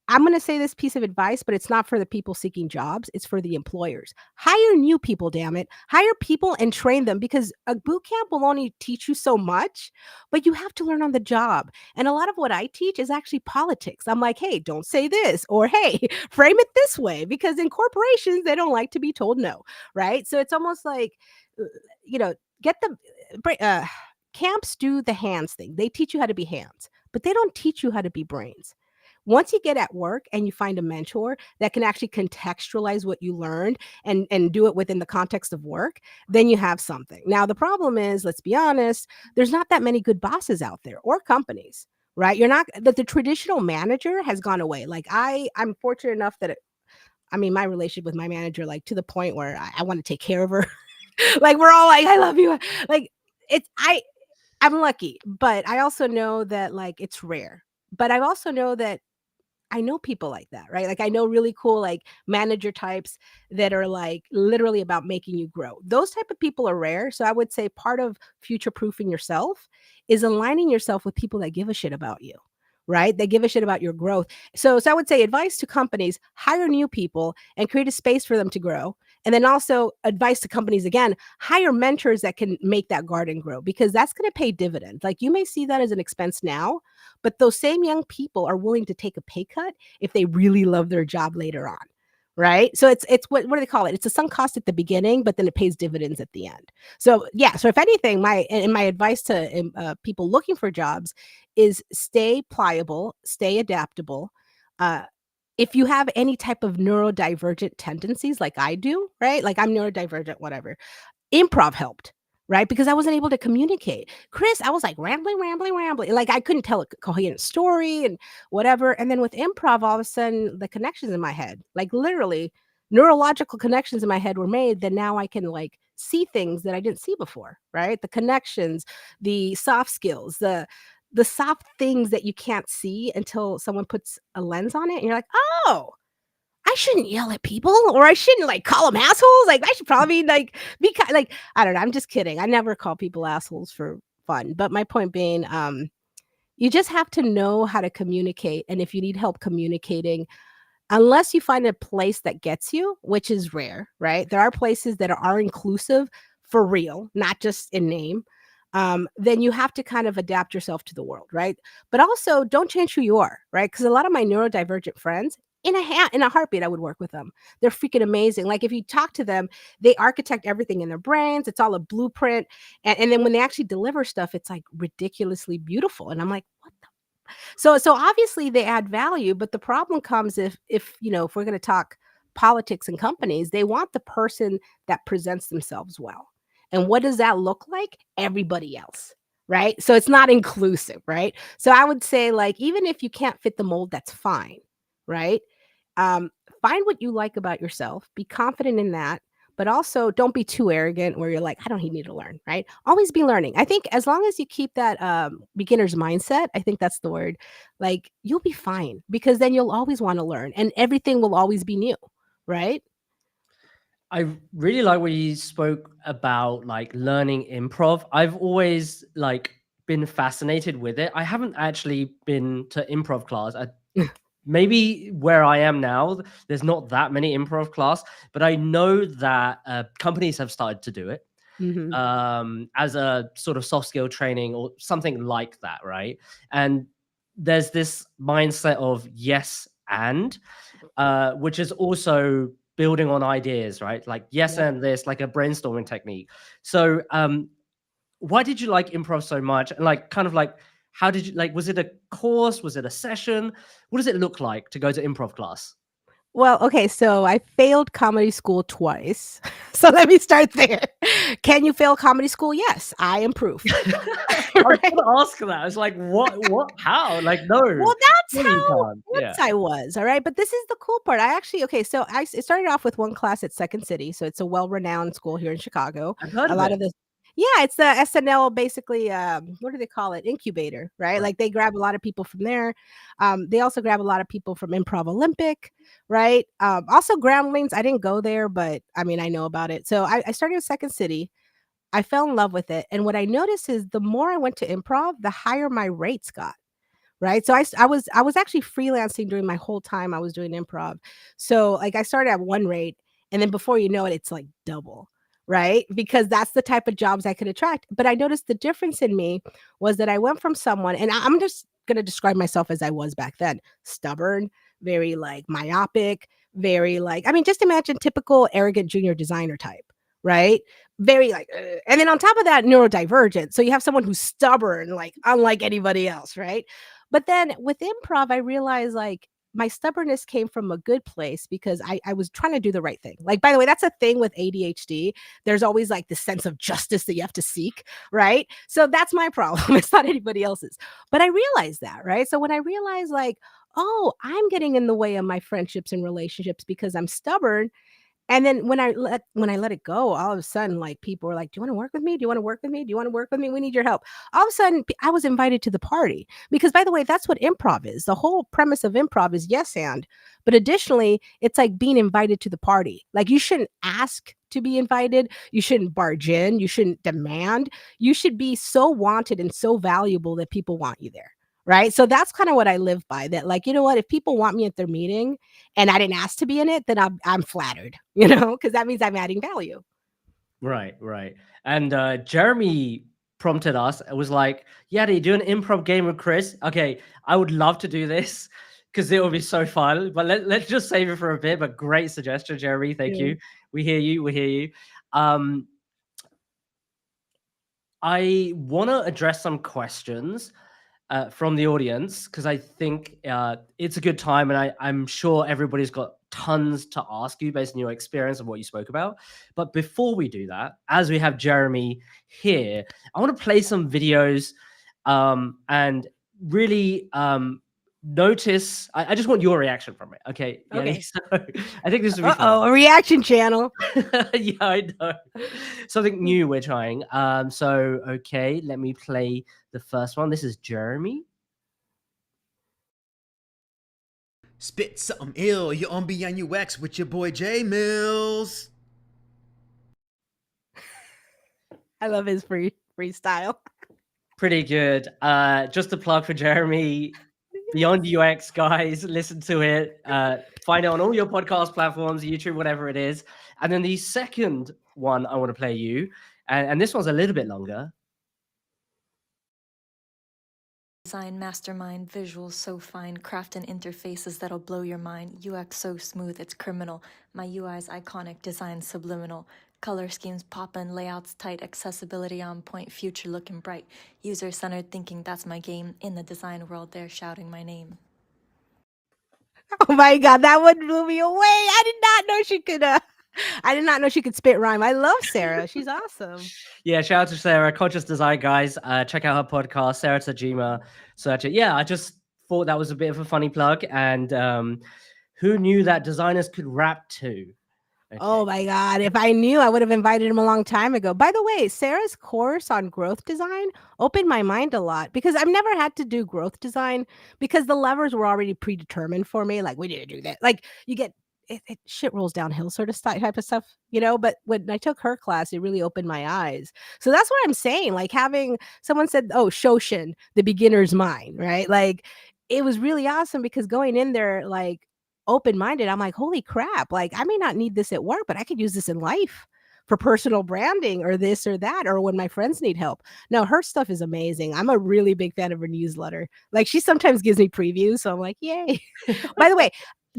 I'm going to say this piece of advice, but it's not for the people seeking jobs. It's for the employers. Hire new people, damn it. Hire people and train them, because a boot camp will only teach you so much, but you have to learn on the job. And a lot of what I teach is actually politics. I'm like, hey, don't say this, or hey, frame it this way, because in corporations, they don't like to be told no, right? So it's almost like, uh, you know, get the camps do the hands thing. They teach you how to be hands, but they don't teach you how to be brains. Once you get at work and you find a mentor that can actually contextualize what you learned and do it within the context of work, then you have something. Now, the problem is, let's be honest, there's not that many good bosses out there or companies, right? You're not that the traditional manager has gone away. Like, I'm fortunate enough that I mean, my relationship with my manager, like, to the point where I want to take care of her. Like, we're all like, "I love you." Like, it's I'm lucky, but I also know that, like, it's rare. But I also know that I know people like that, right? Like I know really cool like manager types that are like literally about making you grow. Those type of people are rare. So I would say part of future proofing yourself is aligning yourself with people that give a shit about you. Right? They give a shit about your growth. So I would say advice to companies, hire new people and create a space for them to grow. And then also advice to companies again, hire mentors that can make that garden grow because that's going to pay dividends. Like you may see that as an expense now, but those same young people are willing to take a pay cut if they really love their job later on. Right. So it's what do they call it? It's a sunk cost at the beginning, but then it pays dividends at the end. So yeah. So if anything, my advice to people looking for jobs is stay pliable, stay adaptable. Uh, if you have any type of neurodivergent tendencies, like I do, right? Like I'm neurodivergent, whatever. Improv helped, right? Because I wasn't able to communicate. Chris, I was like rambling, rambling, rambling. Like I couldn't tell a coherent story and whatever. And then with improv, all of a sudden the connections in my head, like literally neurological connections in my head were made that now I can like see things that I didn't see before, right? The connections, the soft skills, the soft things that you can't see until someone puts a lens on it and you're like, "Oh, I shouldn't yell at people or I shouldn't like call them assholes. Like I should probably like be like I don't know. I'm just kidding. I never call people assholes for fun. But my point being, you just have to know how to communicate. And if you need help communicating, unless you find a place that gets you, which is rare, right? There are places that are inclusive for real, not just in name. Then you have to kind of adapt yourself to the world, right? But also don't change who you are, right? Because a lot of my neurodivergent friends, in a heartbeat, I would work with them. They're freaking amazing. Like if you talk to them, they architect everything in their brains. It's all a blueprint, and then when they actually deliver stuff, it's like ridiculously beautiful. And I'm like, what the so obviously they add value, but the problem comes if you know, if we're going to talk politics and companies, they want the person that presents themselves well. And what does that look like? Everybody else. Right? So it's not inclusive, right? So I would say like even if you can't fit the mold, that's fine, right? Um find what you like about yourself, be confident in that, but also don't be too arrogant where you're like, I don't need to learn, right? Always be learning. I think as long as you keep that beginner's mindset, I think that's the word, like you'll be fine because then you'll always want to learn and everything will always be new, right? I really like what you spoke about, like learning improv. I've always like been fascinated with it. I haven't actually been to improv class. Maybe where I am now, there's not that many improv class, but I know that companies have started to do it hmm as a sort of soft skill training or something like that, right? And there's this mindset of yes and, which is also building on ideas, right? Like yes Yep. and this, like a brainstorming technique. So, why did you like improv so much? And like, kind of like, how did you like? Was it a course? Was it a session? What does it look like to go to improv class? Well, okay, so I failed comedy school twice. So let me start there. Can you fail comedy school? Yes, I am proof. I was Right? gonna ask that. It's like, what, how? Like, no, Well, that's surely you how can't. once Yeah, I was, all right? But this is the cool part. I actually okay, so it started off with one class at Second City, so it's a well-renowned school here in Chicago. I've heard A of lot it. of the yeah, it's the SNL basically, what do they call it? Incubator, right? Right. Like, they grab a lot of people from there. They also grab a lot of people from Improv Olympic, right? Also Groundlings, I didn't go there, but, I mean, I know about it. So I started with Second City. I fell in love with it, and what I noticed is the more I went to improv, the higher my rates got. Right? So I was actually freelancing during my whole time I was doing improv. So, like, I started at one rate, and then before you know it, it's, like, double, right? Because that's the type of jobs I could attract. But I noticed the difference in me was that I went from someone and I'm just gonna describe myself as I was back then, stubborn, very, like, myopic, very, like I mean, just imagine typical arrogant junior designer type, right? Very, like, and then on top of that, neurodivergent. So you have someone who's stubborn, like, unlike anybody else, right? But then with improv, I realized like my stubbornness came from a good place because I was trying to do the right thing. Like, by the way, that's a thing with ADHD. There's always like this sense of justice that you have to seek, right? So that's my problem. It's not anybody else's. But I realized that, right? So when I realized like, oh, I'm getting in the way of my friendships and relationships because I'm stubborn, And then when I let it go, all of a sudden, like, people were like, "Do you wanna work with me? Do you wanna work with me? Do you wanna work with me? We need your help." All of a sudden, I was invited to the party because, by the way, that's what improv is. The whole premise of improv is yes and, but additionally, it's like being invited to the party. Like, you shouldn't ask to be invited. You shouldn't barge in. You shouldn't demand. You should be so wanted and so valuable that people want you there. Right. So that's kind of what I live by, that, like, you know what? If people want me at their meeting and I didn't ask to be in it, then I'm flattered, because that means I'm adding value. Right, right. And Jeremy prompted us. It was like, Yaddy, do an improv game with Chris. Okay, I would love to do this because it would be so fun. But let's just save it for a bit. But great suggestion, Jeremy. Thank Yeah. you. We hear you. We hear you. Um, I want to address some questions from the audience because I think it's a good time, and I'm sure everybody's got tons to ask you based on your experience and what you spoke about. But before we do that, as we have Jeremy here, I want to play some videos and really notice. I just want your reaction from it. Okay. Yeah. Okay. So I think this would be fun. A reaction channel. Yeah, I know. Something new we're trying. So okay, let me play the first one. This is Jeremy. Spit something ill, you're on Beyond UX with your boy J Mills. I love his freestyle. Pretty good. Just a plug for Jeremy. Beyond UX, guys, listen to it. Find it on all your podcast platforms, YouTube, whatever it is. And then the second one I want to play you, and this one's a little bit longer. Design mastermind, visuals so fine, crafting interfaces that'll blow your mind. UX so smooth, it's criminal. My UI's iconic, design subliminal. Color schemes poppin', layouts tight, accessibility on point, future looking bright. User-centered thinking, that's my game. In the design world, they're shouting my name. Oh my God, that one blew me away. I did not know she could. I did not know she could spit rhyme. I love Sarah. She's awesome. Yeah, shout out to Sarah, Conscious Design, guys. Check out her podcast, Sarah Tajima. Search it. Yeah, I just thought that was a bit of a funny plug. And who knew that designers could rap too? Okay. Oh my God. If I knew, I would have invited him a long time ago. By the way, Sarah's course on growth design opened my mind a lot because I've never had to do growth design because the levers were already predetermined for me. Like, we need to do that. Like, you get it shit rolls downhill sort of type of stuff, but when I took her class, it really opened my eyes. So that's what I'm saying. Like, having someone said, oh, Shoshin, the beginner's mind, right? Like, it was really awesome because going in there, like, open-minded, I'm like, holy crap, like, I may not need this at work, but I could use this in life for personal branding or this or that, or when my friends need help. No, her stuff is amazing. I'm a really big fan of her newsletter. Like, she sometimes gives me previews, so I'm like, yay. By the way,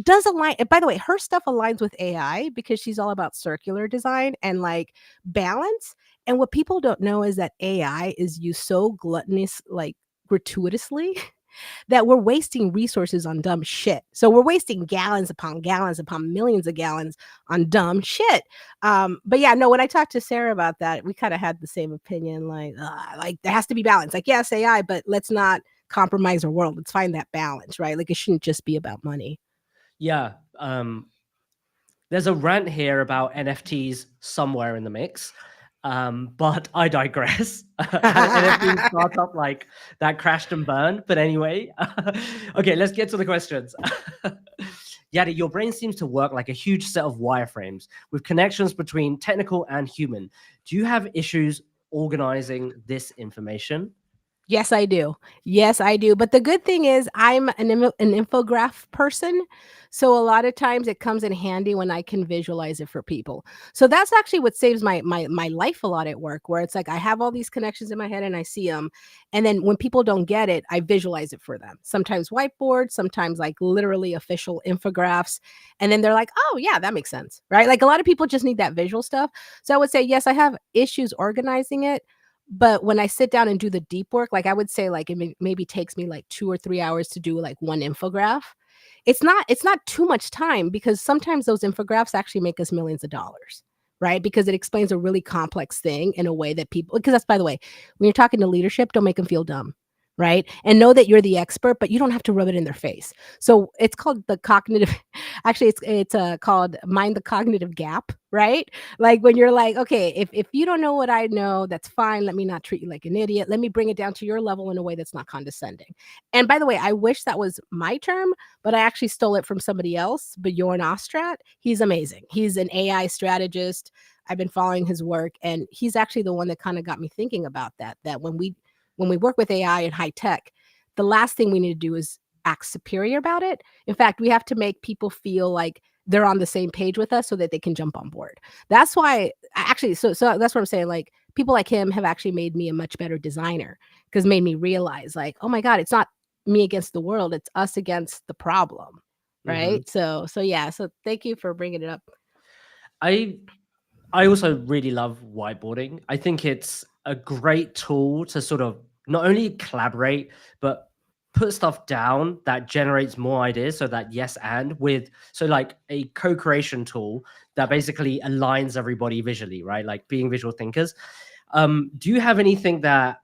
her stuff aligns with AI because she's all about circular design and, like, balance. And what people don't know is that AI is used so gratuitously that we're wasting resources on dumb shit. So we're wasting gallons upon millions of gallons on dumb shit. But yeah, no, when I talked to Sarah about that, we kind of had the same opinion. Like there has to be balance. Like, yes, AI, but let's not compromise our world. Let's find that balance, right? Like, it shouldn't just be about money. Yeah. There's a rant here about NFTs somewhere in the mix. But I digress. NFT startup like that crashed and burned. But anyway, okay, let's get to the questions. Yaddy, your brain seems to work like a huge set of wireframes with connections between technical and human. Do you have issues organizing this information? Yes, I do. Yes, I do. But the good thing is I'm an infograph person. So a lot of times it comes in handy when I can visualize it for people. So that's actually what saves my life a lot at work, where it's like I have all these connections in my head and I see them. And then when people don't get it, I visualize it for them. Sometimes whiteboard, sometimes like literally official infographics. And then they're like, oh yeah, that makes sense. Right? Like, a lot of people just need that visual stuff. So I would say, yes, I have issues organizing it. But when I sit down and do the deep work, like, I would say, like, it maybe takes me like 2 or 3 hours to do like one infograph. It's not too much time because sometimes those infographics actually make us millions of dollars, right? Because it explains a really complex thing in a way that people, because that's, by the way, when you're talking to leadership, don't make them feel dumb, right? And know that you're the expert, but you don't have to rub it in their face. So it's called the cognitive, actually it's called mind the cognitive gap, right? Like when you're like, okay, if you don't know what I know, that's fine. Let me not treat you like an idiot. Let me bring it down to your level in a way that's not condescending. And by the way, I wish that was my term, but I actually stole it from somebody else, Bjorn Ostrat. He's amazing. He's an AI strategist. I've been following his work, and he's actually the one that kind of got me thinking about that when we work with AI and high tech, the last thing we need to do is act superior about it. In fact, we have to make people feel like they're on the same page with us so that they can jump on board. That's why actually, so that's what I'm saying. Like people like him have actually made me a much better designer, because made me realize like, oh my God, it's not me against the world, it's us against the problem. Right. So yeah. So thank you for bringing it up. I also really love whiteboarding. I think it's a great tool to sort of not only collaborate, but put stuff down that generates more ideas. So that yes, and with, so like a co-creation tool that basically aligns everybody visually, right? Like being visual thinkers. Do you have anything that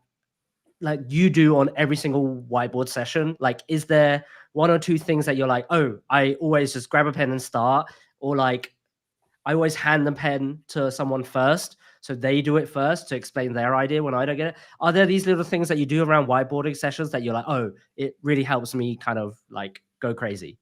like you do on every single whiteboard session? Like, is there one or two things that you're like, oh, I always just grab a pen and start, or like, I always hand the pen to someone first, so they do it first to explain their idea when I don't get it? Are there these little things that you do around whiteboarding sessions that you're like, oh, it really helps me kind of like go crazy?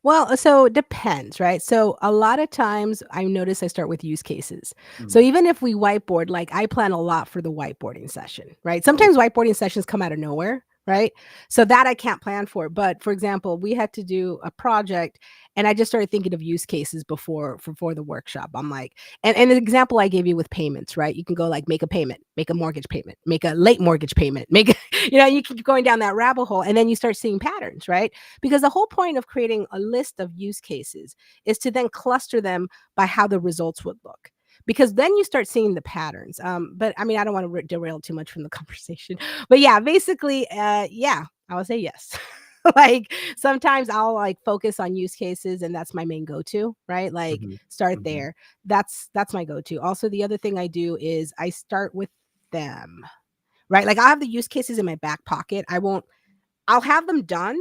Well, so it depends, right? So a lot of times I notice I start with use cases. So Mm. even if we whiteboard, like I plan a lot for the whiteboarding session, right? Oh, Sometimes whiteboarding sessions come out of nowhere, right? So that I can't plan for. But for example, we had to do a project and I just started thinking of use cases before the workshop. I'm like, and the example I gave you with payments, right? You can go like make a payment, make a mortgage payment, make a late mortgage payment, make you keep going down that rabbit hole and then you start seeing patterns, right? Because the whole point of creating a list of use cases is to then cluster them by how the results would look. Because then you start seeing the patterns. But I mean, I don't want to derail too much from the conversation. But yeah, basically, yeah, I would say yes. Like sometimes I'll like focus on use cases and that's my main go-to, right? Like start there. That's my go-to. Also, the other thing I do is I start with them, right? Like I have the use cases in my back pocket. I'll have them done,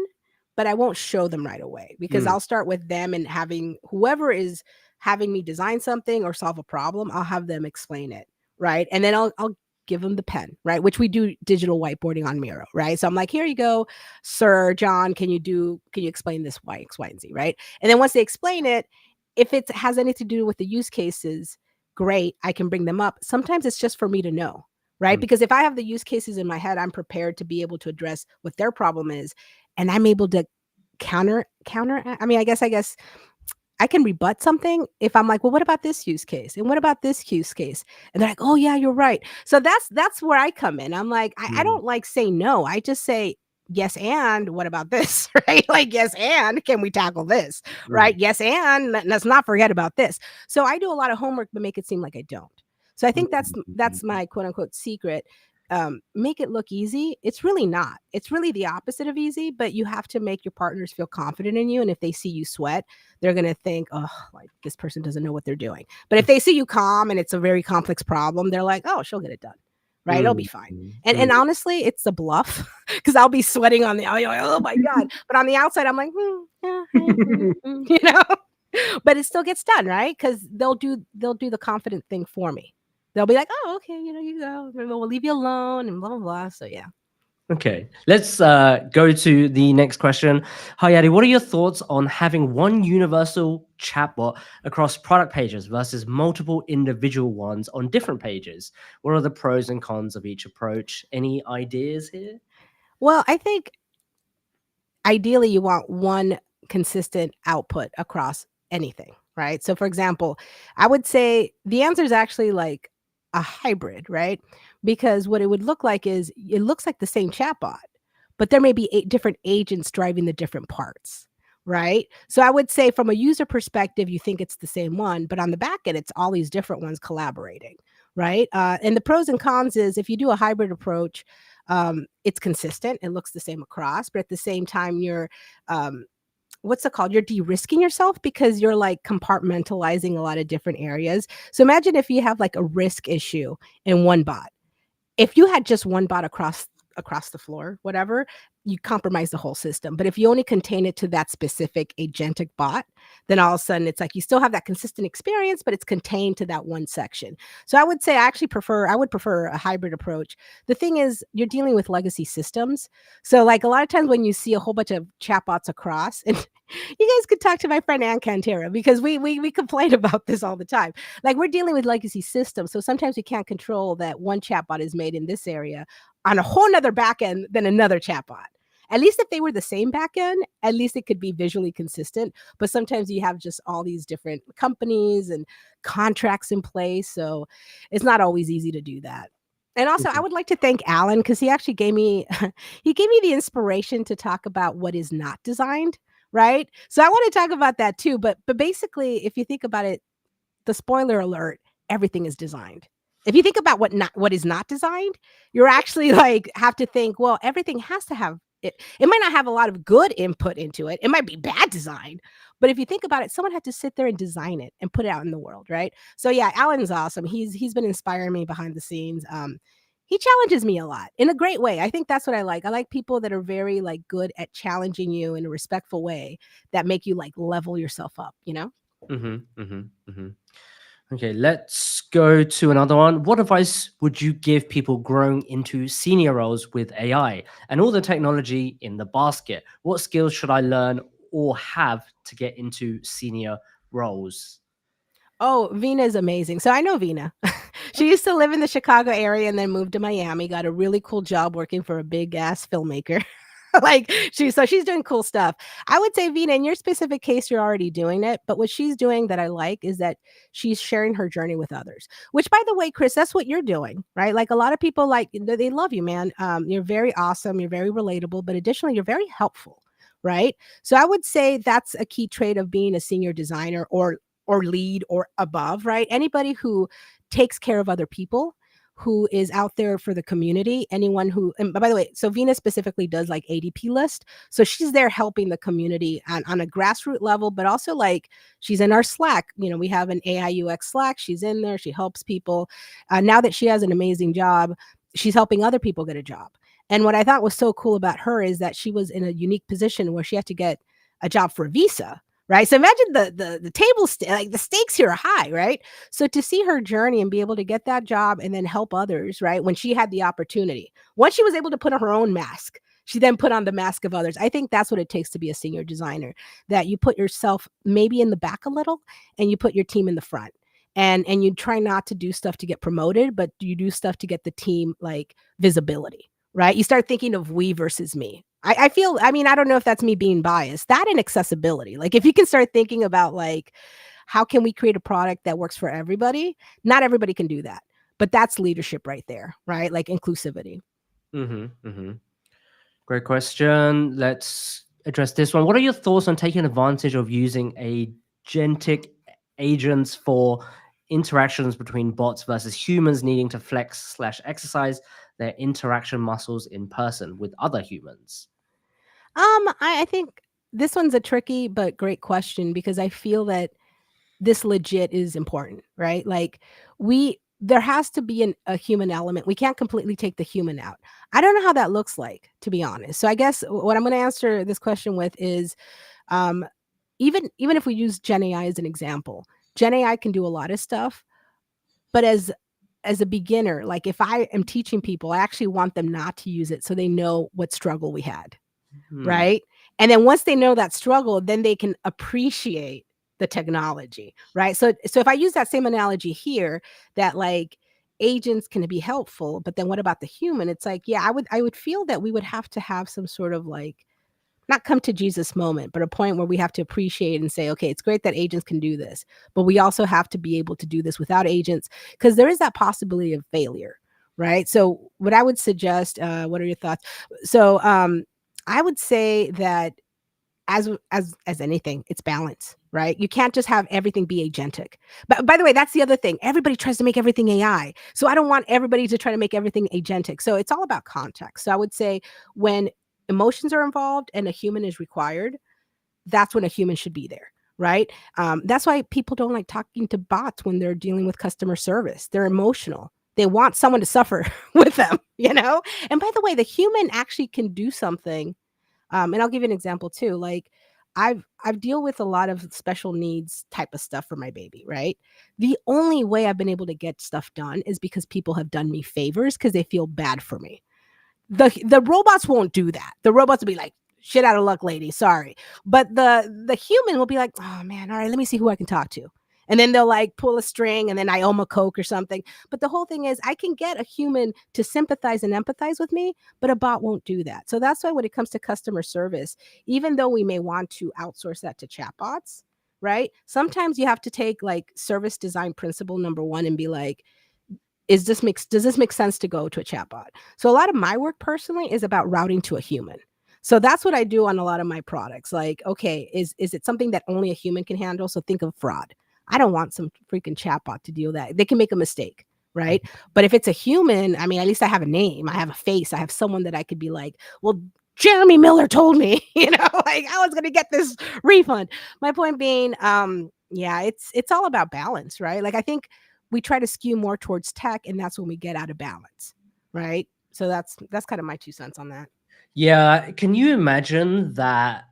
but I won't show them right away because I'll start with them and having whoever is having me design something or solve a problem, I'll have them explain it, right? And then I'll give them the pen, right? Which we do digital whiteboarding on Miro, right? So I'm like, here you go, Sir John, can you explain this Y, X, Y, and Z, right? And then once they explain it, if it has anything to do with the use cases, great, I can bring them up. Sometimes it's just for me to know, right? Because if I have the use cases in my head, I'm prepared to be able to address what their problem is, and I'm able to counter. I mean, I guess I can rebut something if I'm like, well, what about this use case? And what about this use case? And they're like, oh yeah, you're right. So that's where I come in. I'm like, I don't like say no. I just say yes, and what about this? Right? Like, yes, and can we tackle this? Right? Yes, and let's not forget about this. So I do a lot of homework, but make it seem like I don't. So I think that's my quote unquote secret. Make it look easy. It's really not. It's really the opposite of easy, but you have to make your partners feel confident in you. And if they see you sweat, they're going to think, oh, like this person doesn't know what they're doing. But if they see you calm and it's a very complex problem, they're like, oh, she'll get it done. Right. It'll be fine. And honestly, it's a bluff because I'll be sweating on the, oh my God. But on the outside, I'm like, but it still gets done. Right. Because they'll do the confident thing for me. They'll be like, oh, okay, you go. We'll leave you alone and blah, blah, blah. So, yeah. Okay, let's go to the next question. Hi, Yaddy. What are your thoughts on having one universal chatbot across product pages versus multiple individual ones on different pages? What are the pros and cons of each approach? Any ideas here? Well, I think ideally you want one consistent output across anything, right? So, for example, I would say the answer is actually like a hybrid, right? Because what it would look like is it looks like the same chatbot, but there may be 8 different agents driving the different parts, right? So I would say from a user perspective, you think it's the same one, but on the back end, it's all these different ones collaborating, right? And the pros and cons is if you do a hybrid approach, it's consistent, it looks the same across, but at the same time, you're what's it called? You're de-risking yourself because you're like compartmentalizing a lot of different areas. So imagine if you have like a risk issue in one bot. If you had just one bot across across the floor, whatever, you compromise the whole system. But if you only contain it to that specific agentic bot, then all of a sudden it's like you still have that consistent experience, but it's contained to that one section. So I would say I would prefer a hybrid approach. The thing is, you're dealing with legacy systems. So like a lot of times when you see a whole bunch of chatbots across, and you guys could talk to my friend Ann Cantera, because we complain about this all the time. Like, we're dealing with legacy systems. So sometimes we can't control that one chatbot is made in this area on a whole nother backend than another chatbot. At least if they were the same backend, at least it could be visually consistent. But sometimes you have just all these different companies and contracts in place. So it's not always easy to do that. And also, I would like to thank Alan, because he actually gave me the inspiration to talk about what is not designed, right? So I want to talk about that too. But basically, if you think about it, the spoiler alert, everything is designed. If you think about what is not designed, you're actually like have to think, well, everything has to have it. It might not have a lot of good input into it. It might be bad design. But if you think about it, someone had to sit there and design it and put it out in the world, right? So yeah, Alan's awesome. He's been inspiring me behind the scenes. He challenges me a lot in a great way. I think that's what I like. I like people that are very like good at challenging you in a respectful way, that make you like level yourself up, you know? Okay, let's go to another one. What advice would you give people growing into senior roles with AI and all the technology in the basket? What skills should I learn or have to get into senior roles? Oh, Vina is amazing. So I know Vina. She used to live in the Chicago area and then moved to Miami, got a really cool job working for a big ass filmmaker. Like she's doing cool stuff. I would say, Vina, in your specific case, you're already doing it. But what she's doing that I like is that she's sharing her journey with others, which, by the way, Chris, that's what you're doing, right? Like a lot of people, like they love you, man. You're very awesome. You're very relatable, but additionally, you're very helpful, right? So I would say that's a key trait of being a senior designer or lead or above, right? Anybody who takes care of other people, who is out there for the community, anyone who, and by the way, so Vina specifically does like ADP list. So she's there helping the community on a grassroots level, but also like she's in our Slack. You know, we have an AI UX Slack. She's in there. She helps people. Now that she has an amazing job, she's helping other people get a job. And what I thought was so cool about her is that she was in a unique position where she had to get a job for a visa. Right. So imagine the table, like the stakes here are high. Right. So to see her journey and be able to get that job and then help others. Right. When she had the opportunity, once she was able to put on her own mask, she then put on the mask of others. I think that's what it takes to be a senior designer, that you put yourself maybe in the back a little and you put your team in the front. And you try not to do stuff to get promoted, but you do stuff to get the team like visibility. Right. You start thinking of we versus me. I feel, I mean, I don't know if that's me being biased, that and accessibility. Like if you can start thinking about like, how can we create a product that works for everybody? Not everybody can do that, but that's leadership right there, right? Like inclusivity. Great question. Let's address this one. What are your thoughts on taking advantage of using agentic agents for interactions between bots versus humans needing to flex/exercise their interaction muscles in person with other humans? I think this one's a tricky but great question, because I feel that this legit is important, right? Like there has to be a human element. We can't completely take the human out. I don't know how that looks like, to be honest. So I guess what I'm going to answer this question with is, even if we use Gen AI as an example, Gen AI can do a lot of stuff, but as a beginner, like if I am teaching people, I actually want them not to use it so they know what struggle we had. Right. And then once they know that struggle, then they can appreciate the technology. Right. So if I use that same analogy here, that like agents can be helpful, but then what about the human? It's like, yeah, I would feel that we would have to have some sort of like, not come to Jesus moment, but a point where we have to appreciate and say, okay, it's great that agents can do this, but we also have to be able to do this without agents, because there is that possibility of failure. Right. So what I would suggest, what are your thoughts? So, I would say that as anything, it's balance, right? You can't just have everything be agentic. But by the way, that's the other thing. Everybody tries to make everything AI. So I don't want everybody to try to make everything agentic. So it's all about context. So I would say when emotions are involved and a human is required, that's when a human should be there. Right. That's why people don't like talking to bots when they're dealing with customer service. They're emotional. they want someone to suffer with them, you know? And by the way, the human actually can do something. And I'll give you an example too. Like I've deal with a lot of special needs type of stuff for my baby, right? The only way I've been able to get stuff done is because people have done me favors because they feel bad for me. The robots won't do that. The robots will be like, shit out of luck, lady, sorry. But the human will be like, oh man, all right, let me see who I can talk to. And then they'll like pull a string and then I owe 'em a Coke or something. But the whole thing is I can get a human to sympathize and empathize with me, but a bot won't do that. So that's why when it comes to customer service, even though we may want to outsource that to chatbots, right? Sometimes you have to take like service design principle number 1 and be like, does this make sense to go to a chatbot? So a lot of my work personally is about routing to a human. So that's what I do on a lot of my products. Like, okay, is it something that only a human can handle? So think of fraud. I don't want some freaking chatbot to deal with that. They can make a mistake, right? But if it's a human, I mean, at least I have a name, I have a face, I have someone that I could be like, well, Jeremy Miller told me, like I was going to get this refund. My point being, yeah, it's all about balance, right? Like I think we try to skew more towards tech, and that's when we get out of balance, right? So that's kind of my 2 cents on that. Yeah, can you imagine that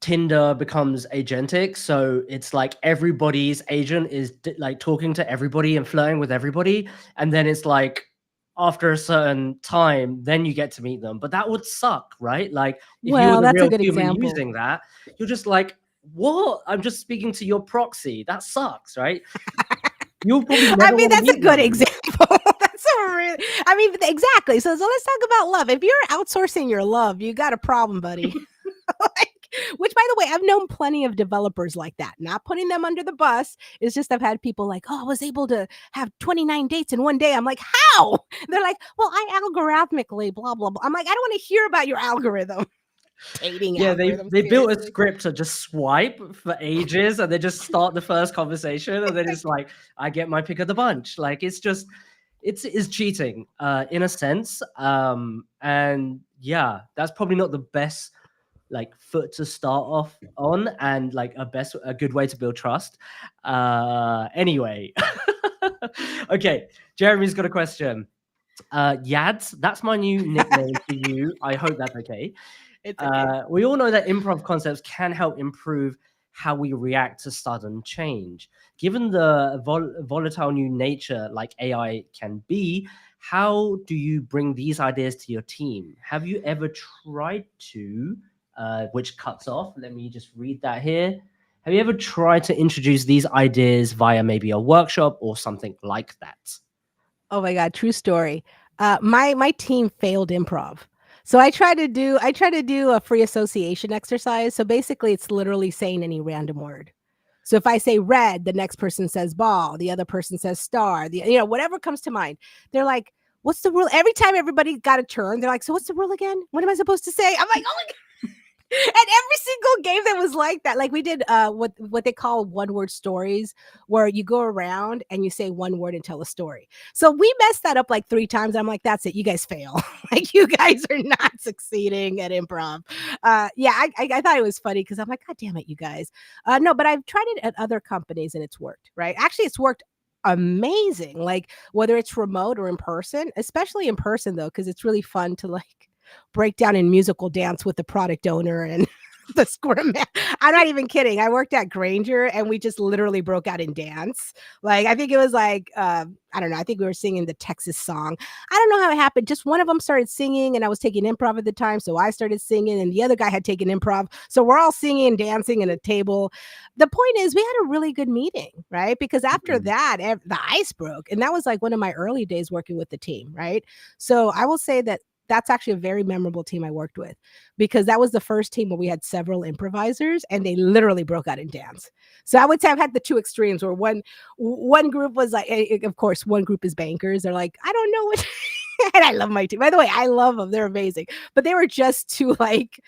Tinder becomes agentic? So it's like everybody's agent is like talking to everybody and flirting with everybody, and then it's like after a certain time, then you get to meet them. But that would suck, right? Like if you were Well, the that's a real good human example. using that, you're just like, what? I'm just speaking to your proxy. That sucks, right? You'll probably I never mean, want to that's a meet good them. example. That's a really, I mean, exactly. So let's talk about love. If you're outsourcing your love, you got a problem, buddy. Like, which, by the way, I've known plenty of developers like that. Not putting them under the bus. It's just I've had people like, oh, I was able to have 29 dates in one day. I'm like, how? They're like, well, I algorithmically, blah, blah, blah. I'm like, I don't want to hear about your algorithm. Dating Yeah, algorithm. they built a Seriously. script to just swipe for ages and they just start the first conversation and then it's like, I get my pick of the bunch. Like it's just it's cheating in a sense. And yeah, that's probably not the best like foot to start off on and like a good way to build trust. Anyway. Okay, Jeremy's got a question. Yads, that's my new nickname for you. I hope that's okay. It's okay. We all know that improv concepts can help improve how we react to sudden change. Given the volatile new nature like AI can be, how do you bring these ideas to your team? Have you ever tried to, which cuts off, let me just read that here. Have you ever tried to introduce these ideas via maybe a workshop or something like that? Oh my God, true story. My team failed improv. So I try to do a free association exercise. So basically it's literally saying any random word. So if I say red, the next person says ball, the other person says star, whatever comes to mind. They're like, what's the rule? Every time everybody got a turn, they're like, so what's the rule again? What am I supposed to say? I'm like, oh my God. And every single game that was like that, like we did what they call one-word stories, where you go around and you say one word and tell a story. So we messed that up like 3 times. I'm like, that's it, you guys fail. Like you guys are not succeeding at improv. Yeah, I thought it was funny because I'm like, God damn it, you guys. No, but I've tried it at other companies and it's worked, right? Actually, it's worked amazing. Like whether it's remote or in person, especially in person though, because it's really fun to like break down in musical dance with the product owner and the scrum man. I'm not even kidding. I worked at Granger and we just literally broke out in dance. Like, I think it was like, I don't know. I think we were singing the Texas song. I don't know how it happened. Just one of them started singing and I was taking improv at the time. So I started singing and the other guy had taken improv. So we're all singing and dancing at a table. The point is we had a really good meeting, right? Because after that, the ice broke. And that was like one of my early days working with the team, right? So I will say that that's actually a very memorable team I worked with because that was the first team where we had several improvisers and they literally broke out in dance. So I would say I've had the 2 extremes where one group was like, of course, one group is bankers. They're like, I don't know what, and I love my team. By the way, I love them. They're amazing. But they were just too like,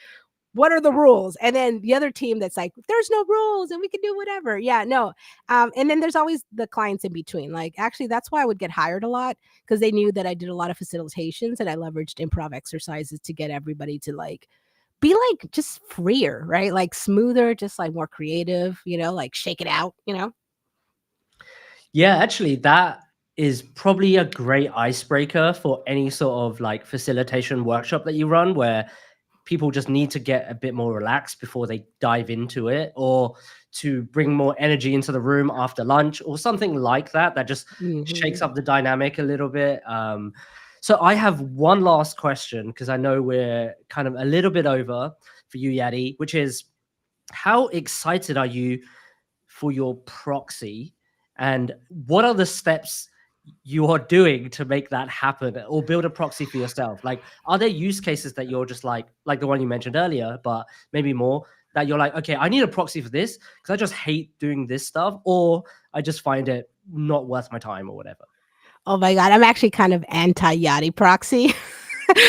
what are the rules? And then the other team that's like, there's no rules and we can do whatever. Yeah, no. And then there's always the clients in between. Like, actually, that's why I would get hired a lot because they knew that I did a lot of facilitations and I leveraged improv exercises to get everybody to like, be like just freer, right? Like smoother, just like more creative, like shake it out, Yeah, actually, that is probably a great icebreaker for any sort of like facilitation workshop that you run, where people just need to get a bit more relaxed before they dive into it, or to bring more energy into the room after lunch or something like that, that just shakes up the dynamic a little bit. So I have one last question, because I know we're kind of a little bit over for you, Yaddy, which is, how excited are you for your proxy, and what are the steps you are doing to make that happen, or build a proxy for yourself? Like, are there use cases that you're just like the one you mentioned earlier, but maybe more, that you're like, okay, I need a proxy for this because I just hate doing this stuff, or I just find it not worth my time, or whatever? Oh my God, I'm actually kind of anti-Yachty proxy.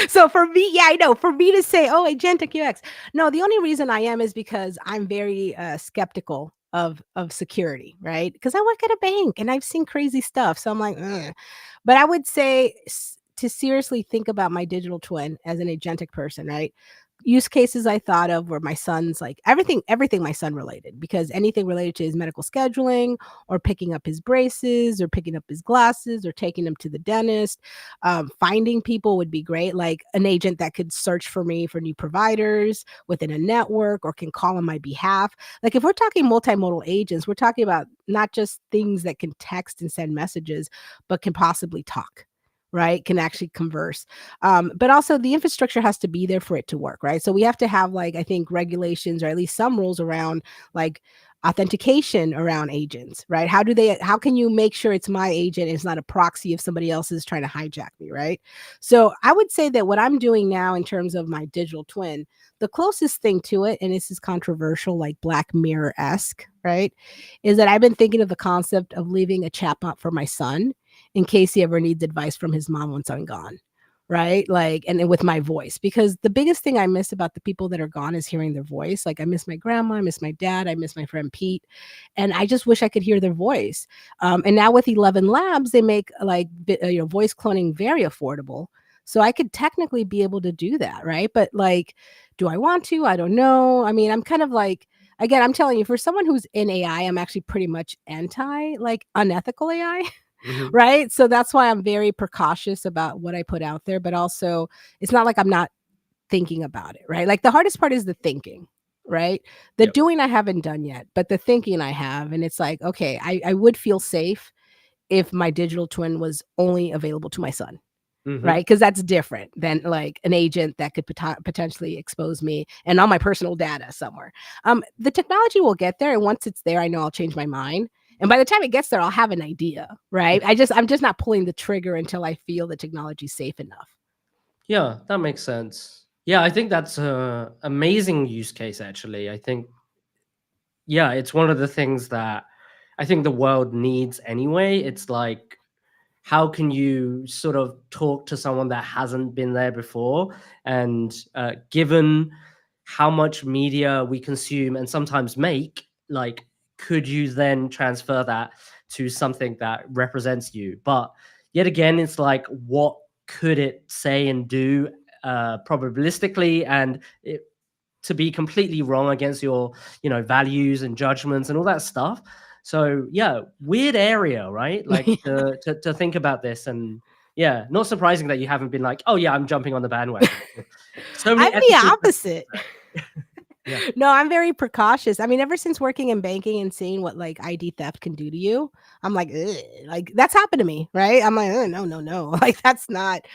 So for me, yeah, I know. For me to say, oh, agentic UX, no, the only reason I am is because I'm very skeptical of security, right? Because I work at a bank and I've seen crazy stuff. So I'm like, ugh. But I would say to seriously think about my digital twin as an agentic person, right? Use cases I thought of were my son's, like everything my son related, because anything related to his medical scheduling, or picking up his braces, or picking up his glasses, or taking him to the dentist. Finding people would be great, like an agent that could search for me for new providers within a network, or can call on my behalf. Like if we're talking multimodal agents, we're talking about not just things that can text and send messages, but can possibly talk, right? Can actually converse. But also the infrastructure has to be there for it to work, right? So we have to have, like, I think regulations, or at least some rules around like authentication around agents, right? How can you make sure it's my agent and it's not a proxy if somebody else is trying to hijack me, right? So I would say that what I'm doing now in terms of my digital twin, the closest thing to it, and this is controversial, like Black Mirror-esque, right, is that I've been thinking of the concept of leaving a chatbot for my son in case he ever needs advice from his mom once I'm gone. Right. Like, and then with my voice, because the biggest thing I miss about the people that are gone is hearing their voice. Like, I miss my grandma, I miss my dad, I miss my friend Pete. And I just wish I could hear their voice. And now with 11 Labs, they make like, voice cloning very affordable. So I could technically be able to do that. Right. But like, do I want to? I don't know. I mean, I'm kind of like, again, I'm telling you, for someone who's in AI, I'm actually pretty much anti like unethical AI. Mhm. Right? So that's why I'm very precautious about what I put out there, but also it's not like I'm not thinking about it, right? Like the hardest part is the thinking, right? The Yep. doing I haven't done yet, but the thinking I have. And it's like, okay, I would feel safe if my digital twin was only available to my son, Mhm. right? Because that's different than like an agent that could potentially expose me and all my personal data somewhere. The technology will get there, and once it's there, I know I'll change my mind. And by the time it gets there, I'll have an idea, right? I'm just not pulling the trigger until I feel the technology's safe enough. Yeah, that makes sense. Yeah, I think that's a amazing use case, actually. I think, yeah, it's one of the things that I think the world needs anyway. It's like, how can you sort of talk to someone that hasn't been there before? And given how much media we consume and sometimes make, like, could you then transfer that to something that represents you? But yet again, it's like, what could it say and do probabilistically, and to be completely wrong against your, values and judgments and all that stuff. So yeah, weird area, right? Like to think about this. And yeah, not surprising that you haven't been like, oh yeah, I'm jumping on the bandwagon. So many I'm the ethical questions. opposite. Yeah. No, I'm very precautious. I mean, ever since working in banking and seeing what like ID theft can do to you, I'm like, "Ugh," like that's happened to me, right? I'm like, no, no, no. Like that's not,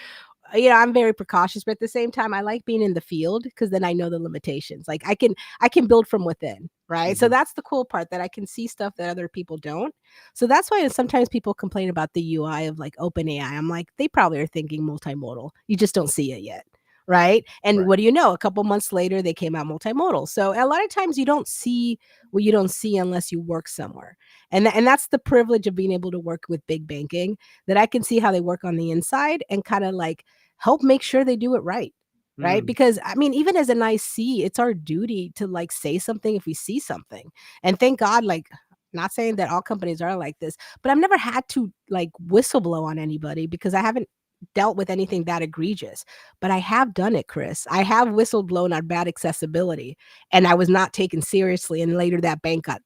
I'm very precautious, but at the same time, I like being in the field because then I know the limitations. Like I can build from within, right? So Mhm. that's the cool part, that I can see stuff that other people don't. So that's why sometimes people complain about the UI of like OpenAI. I'm like, they probably are thinking multimodal. You just don't see it yet. Right. And Right. what do you know? A couple months later, they came out multimodal. So a lot of times you don't see what you don't see unless you work somewhere. And that's the privilege of being able to work with big banking, that I can see how they work on the inside and kind of like help make sure they do it right. Right. Mm. Because I mean, even as an IC, it's our duty to like say something if we see something. And thank God, like, not saying that all companies are like this, but I've never had to like whistleblow on anybody because I haven't dealt with anything that egregious. But I have done it, Chris. I have whistleblown on bad accessibility, and I was not taken seriously. And later that bank got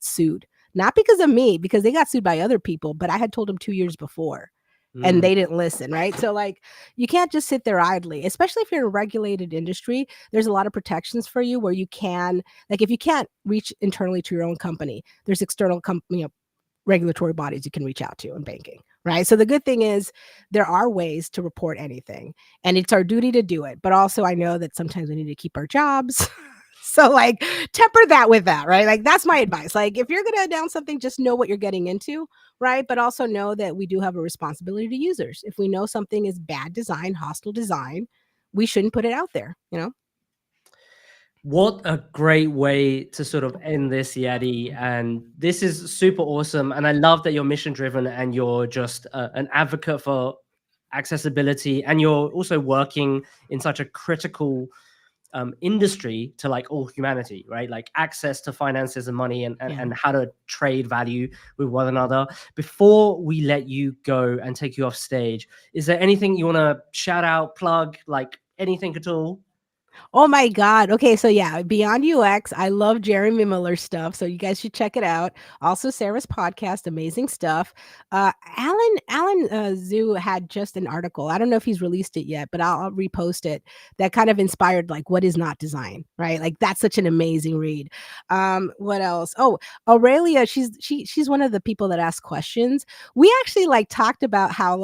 sued. not because of me, because they got sued by other people, but I had told them 2 years before. And Mm. they didn't listen, right? So like, you can't just sit there idly, especially if you're in a regulated industry. There's a lot of protections for you where you can, like, if you can't reach internally to your own company, there's external regulatory bodies you can reach out to in banking, right? So the good thing is there are ways to report anything, and it's our duty to do it. But also, I know that sometimes we need to keep our jobs. So like, temper that with that, right? Like, that's my advice. Like, if you're going to announce something, just know what you're getting into, right? But also know that we do have a responsibility to users. If we know something is bad design, hostile design, we shouldn't put it out there, you know? What a great way to sort of end this, Yaddy. And this is super awesome. And I love that you're mission driven and you're just an advocate for accessibility. And you're also working in such a critical industry to like all humanity, right? Like access to finances and money and how to trade value with one another. Before we let you go and take you off stage, is there anything you want to shout out, plug, like anything at all? Oh my God. Okay, so yeah, Beyond UX. I love Jeremy Miller's stuff, so you guys should check it out. Also, Sarah's podcast, amazing stuff. Alan Zhu had just an article. I don't know if he's released it yet, but I'll repost it. That kind of inspired like what is not design, right? Like that's such an amazing read. What else? Oh, Aurelia. She's one of the people that ask questions. We actually like talked about how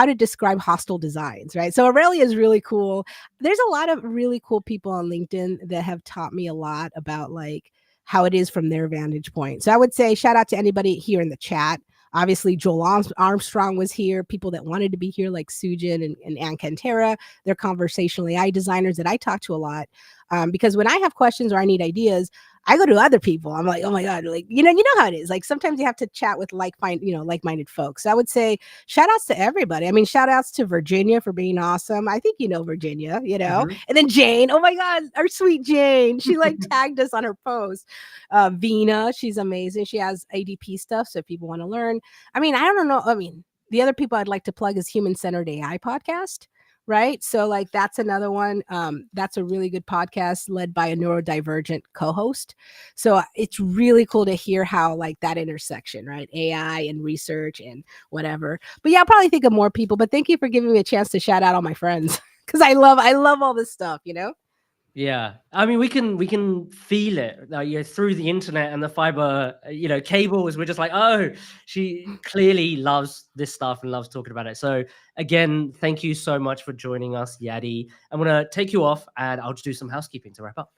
to describe hostile designs, right? So Aurelia is really cool. There's a lot of really cool people on LinkedIn that have taught me a lot about like how it is from their vantage point. So I would say shout out to anybody here in the chat. Obviously, Joel Armstrong was here. People that wanted to be here, like Sujin and Ann Cantera. They're conversational AI designers that I talk to a lot. Because when I have questions or I need ideas, I go to other people. I'm like, oh my God, like, you know how it is. Like sometimes you have to chat with like-minded folks. So I would say shout outs to everybody. I mean, shout outs to Virginia for being awesome. I think you know Virginia, Mhm. and then Jane. Oh my God, our sweet Jane. She like tagged us on her post. Vina, she's amazing. She has ADP stuff. So if people want to learn, I mean, I don't know. I mean, the other people I'd like to plug is Human Centered AI podcast. Right. So like that's another one. That's a really good podcast led by a neurodivergent co-host. So it's really cool to hear how like that intersection, right? AI and research and whatever. But yeah, I'll probably think of more people. But thank you for giving me a chance to shout out all my friends because I love all this stuff, you know? Yeah, I mean, we can feel it through the internet and the fiber, cables. We're just like, oh, she clearly loves this stuff and loves talking about it. So again, thank you so much for joining us, Yaddy. I'm gonna take you off, and I'll just do some housekeeping to wrap up.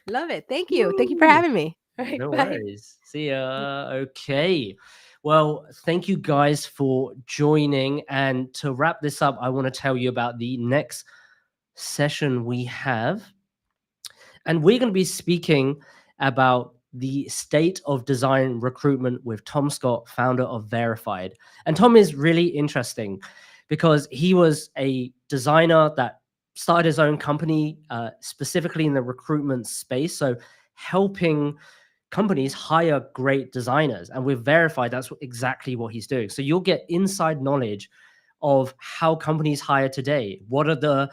Love it. Thank you. Thank you for having me. All right, No bye. worries. See ya. Okay. Well, thank you guys for joining. And to wrap this up, I want to tell you about the next session we have. And we're going to be speaking about the state of design recruitment with Tom Scott, founder of Verified. And Tom is really interesting because he was a designer that started his own company specifically in the recruitment space. So helping companies hire great designers. And with Verified, that's exactly what he's doing. So you'll get inside knowledge of how companies hire today. What are the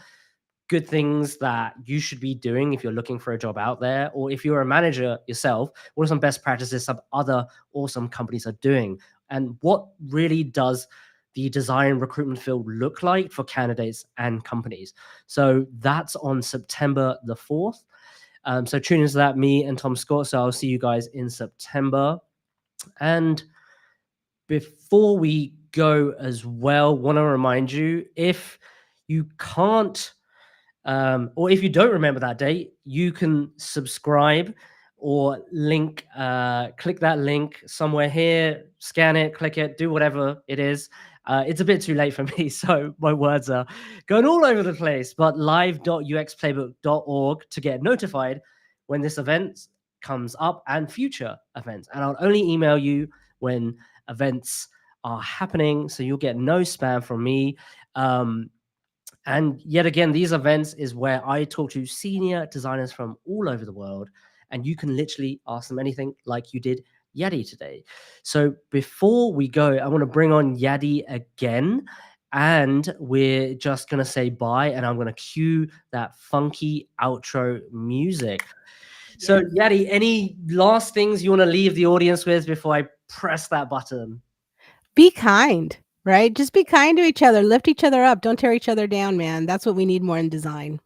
good things that you should be doing if you're looking for a job out there, or if you're a manager yourself, what are some best practices some other awesome companies are doing, and what really does the design recruitment field look like for candidates and companies. So that's on September the 4th. So tune into that, me and Tom Scott. So I'll see you guys in September. And before we go as well, want to remind you, if you can't or if you don't remember that date, you can subscribe or click that link somewhere here, scan it, click it, do whatever it is. It's a bit too late for me, so my words are going all over the place, but live.uxplaybook.org to get notified when this event comes up and future events. And I'll only email you when events are happening, so you'll get no spam from me. And yet again, these events is where I talk to senior designers from all over the world, and you can literally ask them anything like you did Yaddy today. So before we go, I want to bring on Yaddy again, and we're just going to say bye, and I'm going to cue that funky outro music. So, Yaddy, any last things you want to leave the audience with before I press that button? Be kind, right? Just be kind to each other. Lift each other up. Don't tear each other down, man. That's what we need more in design.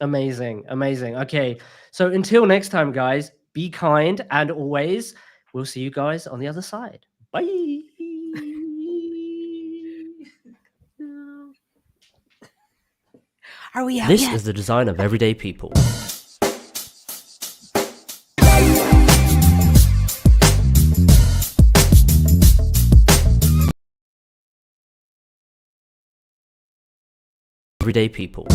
Amazing. Amazing. Okay. So until next time, guys, be kind, and always, we'll see you guys on the other side. Bye. Are we out This yet? is the design of everyday people. Everyday people.